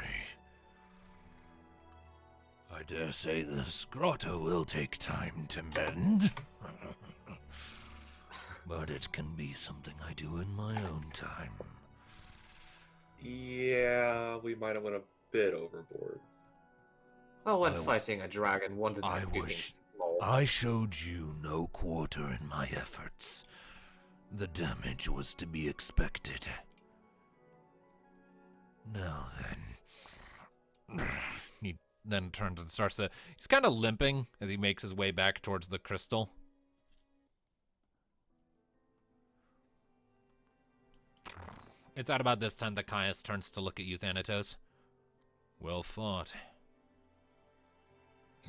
I dare say this grotto will take time to mend. But it can be something I do in my own time. Yeah, we might have went a bit overboard. Well, when fighting a dragon, one does I not do wish things small. I showed you no quarter in my efforts. The damage was to be expected. Now then. He then turns and starts to... He's kind of limping as he makes his way back towards the crystal. It's at about this time that Caius turns to look at you, Thanatos. Well fought.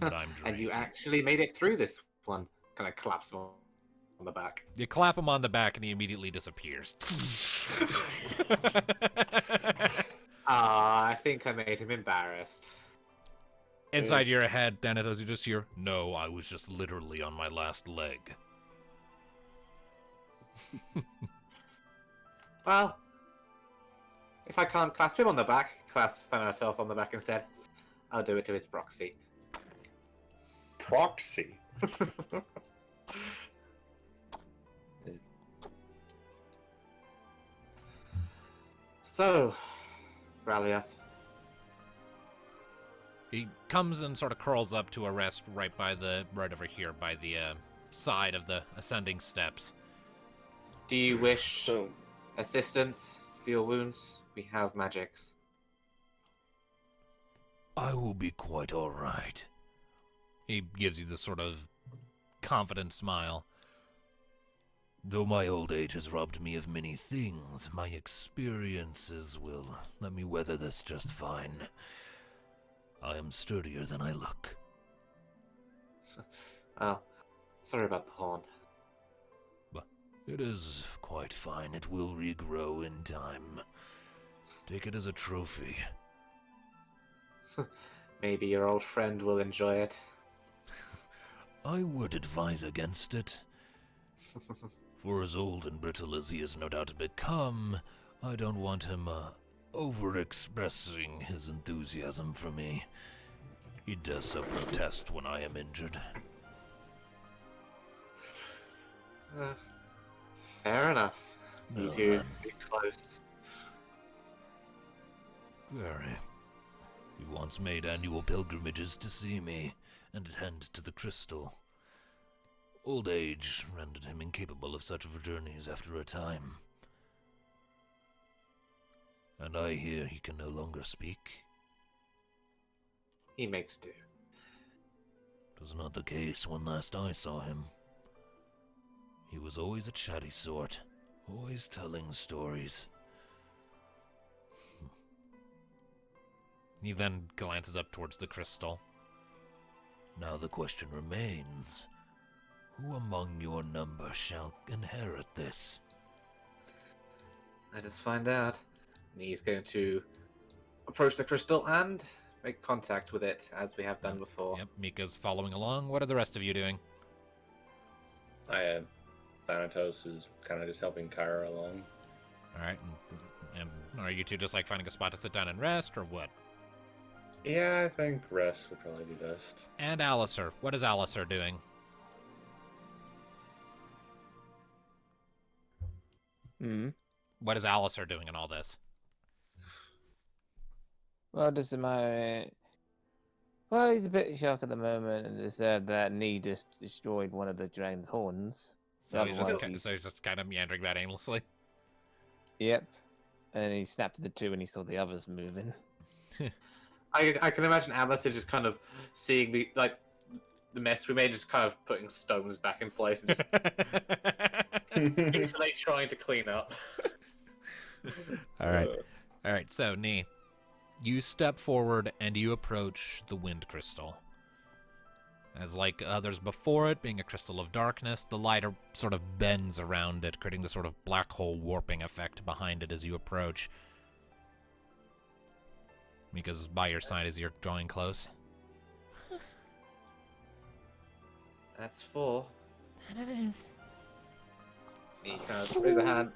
But I'm drained. And you actually made it through this one. Kind of claps him on the back. You clap him on the back and he immediately disappears. I think I made him embarrassed. Inside your head, Thanatos, you just hear, no, I was just literally on my last leg. Well, if I can't clasp him on the back, clasp Thanatos on the back instead. I'll do it to his proxy. Proxy. So, Raliath. He comes and sort of curls up to a rest right over here by the side of the ascending steps. Do you wish So, assistance for your wounds? We have magics. I will be quite all right. He gives you this sort of confident smile. Though my old age has robbed me of many things, my experiences will let me weather this just fine. I am sturdier than I look. Oh, sorry about the horn. But it is quite fine. It will regrow in time. Take it as a trophy. Maybe your old friend will enjoy it. I would advise against it. For as old and brittle as he has no doubt become, I don't want him over-expressing his enthusiasm for me. He does so protest when I am injured. Fair enough. You No, two man. too close. Very. He once made annual pilgrimages to see me and attend to the crystal. Old age rendered him incapable of such journeys after a time. And I hear he can no longer speak. He makes do. It was not the case when last I saw him. He was always a chatty sort, always telling stories. He then glances up towards the crystal. Now the question remains, who among your number shall inherit this? Let us find out. And he's going to approach the crystal and make contact with it, as we have done before. Yep, Mika's following along. What are the rest of you doing? Thanatos is kind of just helping Kyra along. Alright, and are you two just like finding a spot to sit down and rest, or what? Yeah, I think rest would probably be best. And Alistair, what is Alistair doing? What is Alistair doing in all this? Well, he's a bit shocked at the moment, and just said that Nee just destroyed one of the dragon's horns. So he's Otherwise just kind of meandering about aimlessly. Yep. And he snapped the two, and he saw the others moving. I can imagine Alice is just kind of seeing the mess we made, just kind of putting stones back in place and just literally trying to clean up. Alright, so Nee, you step forward and you approach the wind crystal. As like others before it, being a crystal of darkness, the light sort of bends around it, creating the sort of black hole warping effect behind it as you approach. Mika's by your side as you're drawing close. That's 4. And it is. He kind of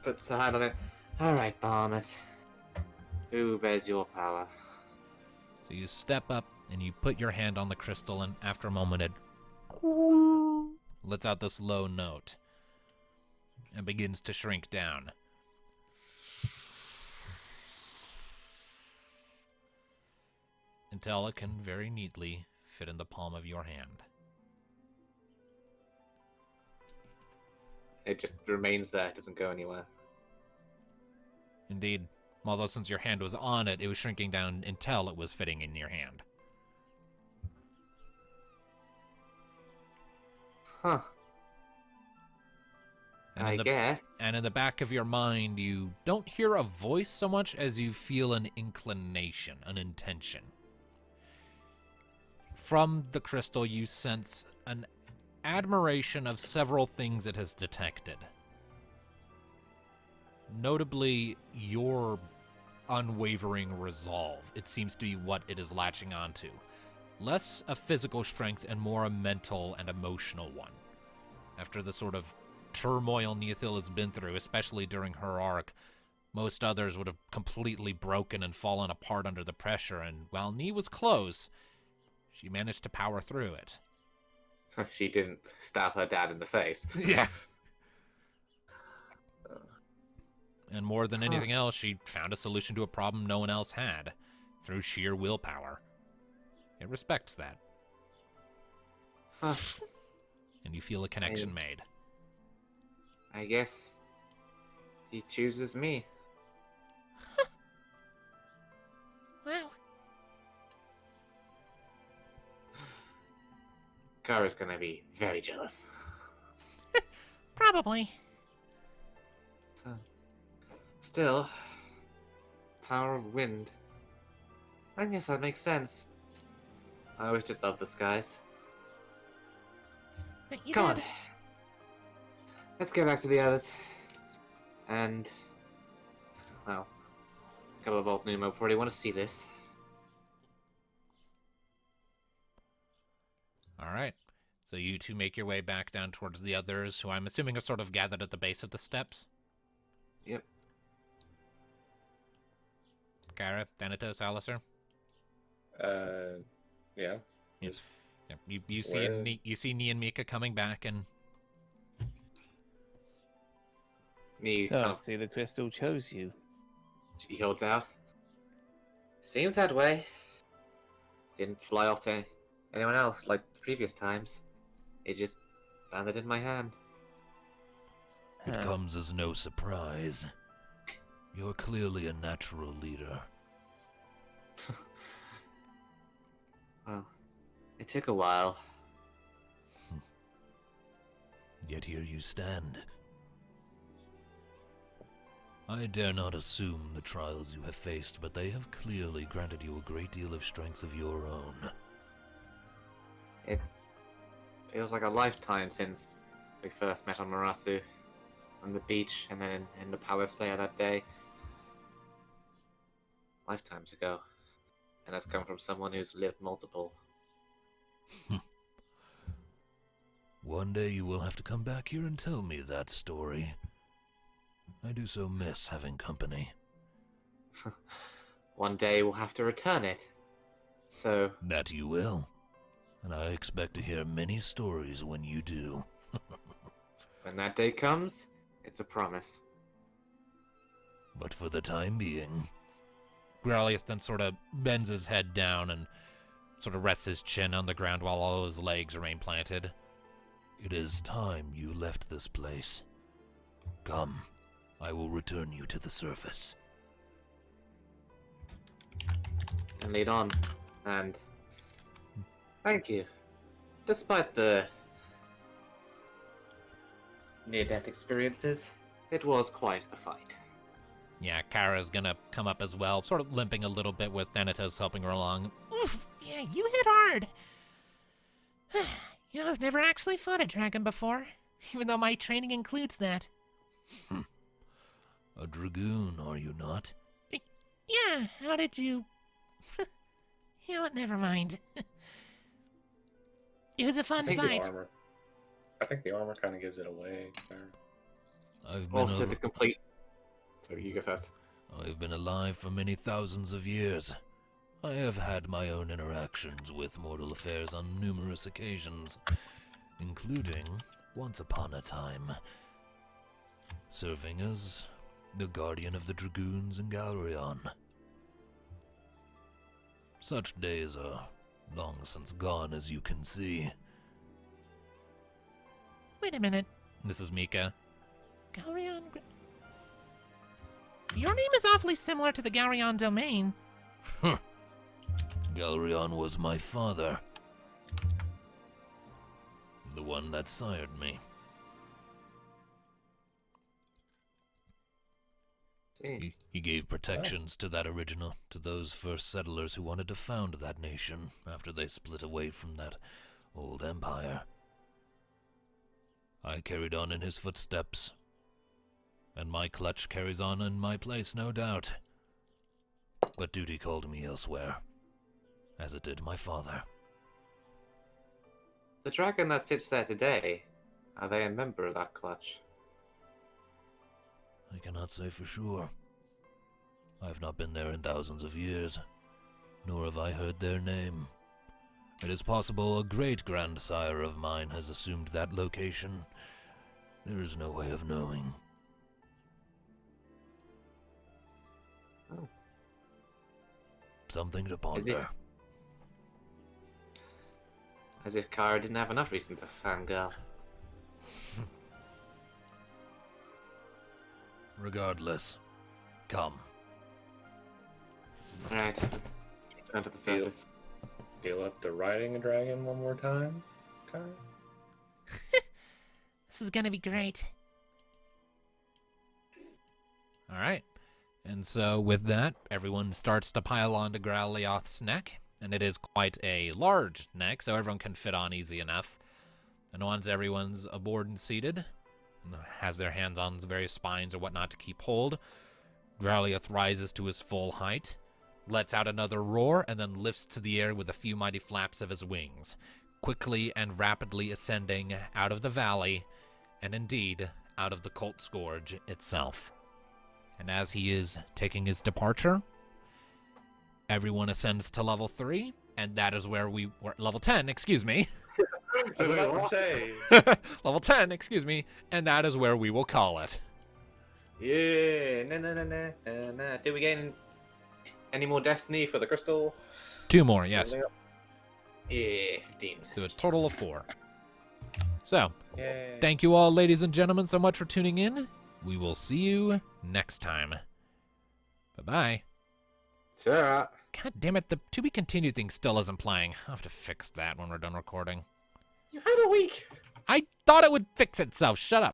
puts a hand on it. Alright, Barmas. Who bears your power? So you step up and you put your hand on the crystal, and after a moment it lets out this low note and begins to shrink down. Until it can very neatly fit in the palm of your hand. It just remains there, it doesn't go anywhere. Indeed, although since your hand was on it, it was shrinking down until it was fitting in your hand. Huh. I guess. And in the back of your mind, you don't hear a voice so much as you feel an inclination, an intention. From the crystal, you sense an admiration of several things it has detected. Notably, your unwavering resolve. It seems to be what it is latching onto. Less a physical strength and more a mental and emotional one. After the sort of turmoil Neithil has been through, especially during her arc, most others would have completely broken and fallen apart under the pressure, and while Nee was close, she managed to power through it. She didn't stab her dad in the face. Yeah. And more than anything else, she found a solution to a problem no one else had, through sheer willpower. It respects that. Huh. And you feel a connection made. I guess he chooses me. Wow. Kara's gonna be very jealous. Probably. So, still, power of wind. I guess that makes sense. I always did love the skies. But you Come on. did. Let's get back to the others. And, well, a couple of old Numo probably want to see this. All right. So you two make your way back down towards the others, who I'm assuming are sort of gathered at the base of the steps. Yep. Kara, Thanatos, Alistair. Yeah. Yeah. Just Yeah, you see where- you see Nee and Mika coming back, and Me, So, see, the crystal chose you. he holds out. Seems that way. Didn't fly off to anyone else like previous times. It just landed in my hand. it Huh. comes as no surprise. You're clearly a natural leader. Well, it took a while. Yet here you stand. I dare not assume the trials you have faced, but they have clearly granted you a great deal of strength of your own. It feels like a lifetime since we first met on Marasu, on the beach, and then in the palace there that day. Lifetimes ago. And that's come from someone who's lived multiple. One day you will have to come back here and tell me that story. I do so miss having company. One day we'll have to return it. So, That you will. And I expect to hear many stories when you do. when that day comes, it's a promise. But for the time being... Growlithe then sort of bends his head down and sort of rests his chin on the ground while all his legs remain planted. It is time you left this place. Come, I will return you to the surface. And lead on. And thank you. Despite the near-death experiences, it was quite the fight. Yeah, Kara's gonna come up as well, sort of limping a little bit with Thanatos helping her along. Oof. Yeah, you hit hard. You know, I've never actually fought a dragon before, even though my training includes that. A dragoon, are you not? Yeah, how did you... You know what, never mind. It was a fun I think fight. the armor. I think the armor kind of gives it away. There. I've been Also, a- the complete. So you go first. I've been alive for many thousands of years. I have had my own interactions with mortal affairs on numerous occasions, including, once upon a time, serving as the guardian of the dragoons in Galrion. Such days are long since gone, as you can see. Wait a minute. This is Mika. Galrion... Your name is awfully similar to the Galrion domain. Galrion was my father. The one that sired me. see. He gave protections to those first settlers who wanted to found that nation after they split away from that old empire. I carried on in his footsteps, and my clutch carries on in my place, no doubt. But duty called me elsewhere, as it did my father. The dragon that sits there today, are they a member of that clutch? I cannot say for sure. I have not been there in thousands of years, nor have I heard their name. It is possible a great-grandsire of mine has assumed that location. There is no way of knowing. Oh. Something to ponder. As if Kara didn't have enough reason to fangirl. Regardless, come. Alright. Return to the surface. You up to riding a dragon one more time, Kara? This is gonna be great. All right. And so with that, everyone starts to pile onto Growlioth's neck, and it is quite a large neck, so everyone can fit on easy enough. And once everyone's aboard and seated, has their hands on the various spines or whatnot to keep hold, Growlioth rises to his full height, lets out another roar, and then lifts to the air with a few mighty flaps of his wings, quickly and rapidly ascending out of the valley, and indeed out of the Cult's Gorge itself. And as he is taking his departure, everyone ascends to level 3, and that is where we were. Level 10, excuse me. I was about to say. Level 10, excuse me, and that is where we will call it. Yeah, nah. Did we gain any more destiny for the crystal? 2 more, yes. Yeah, 15. So a total of 4. So, Yay. thank you all, ladies and gentlemen, so much for tuning in. We will see you next time. Bye-bye. Sarah. God damn it, the to be continued thing still isn't playing. I'll have to fix that when we're done recording. You had a week. I thought it would fix itself. Shut up.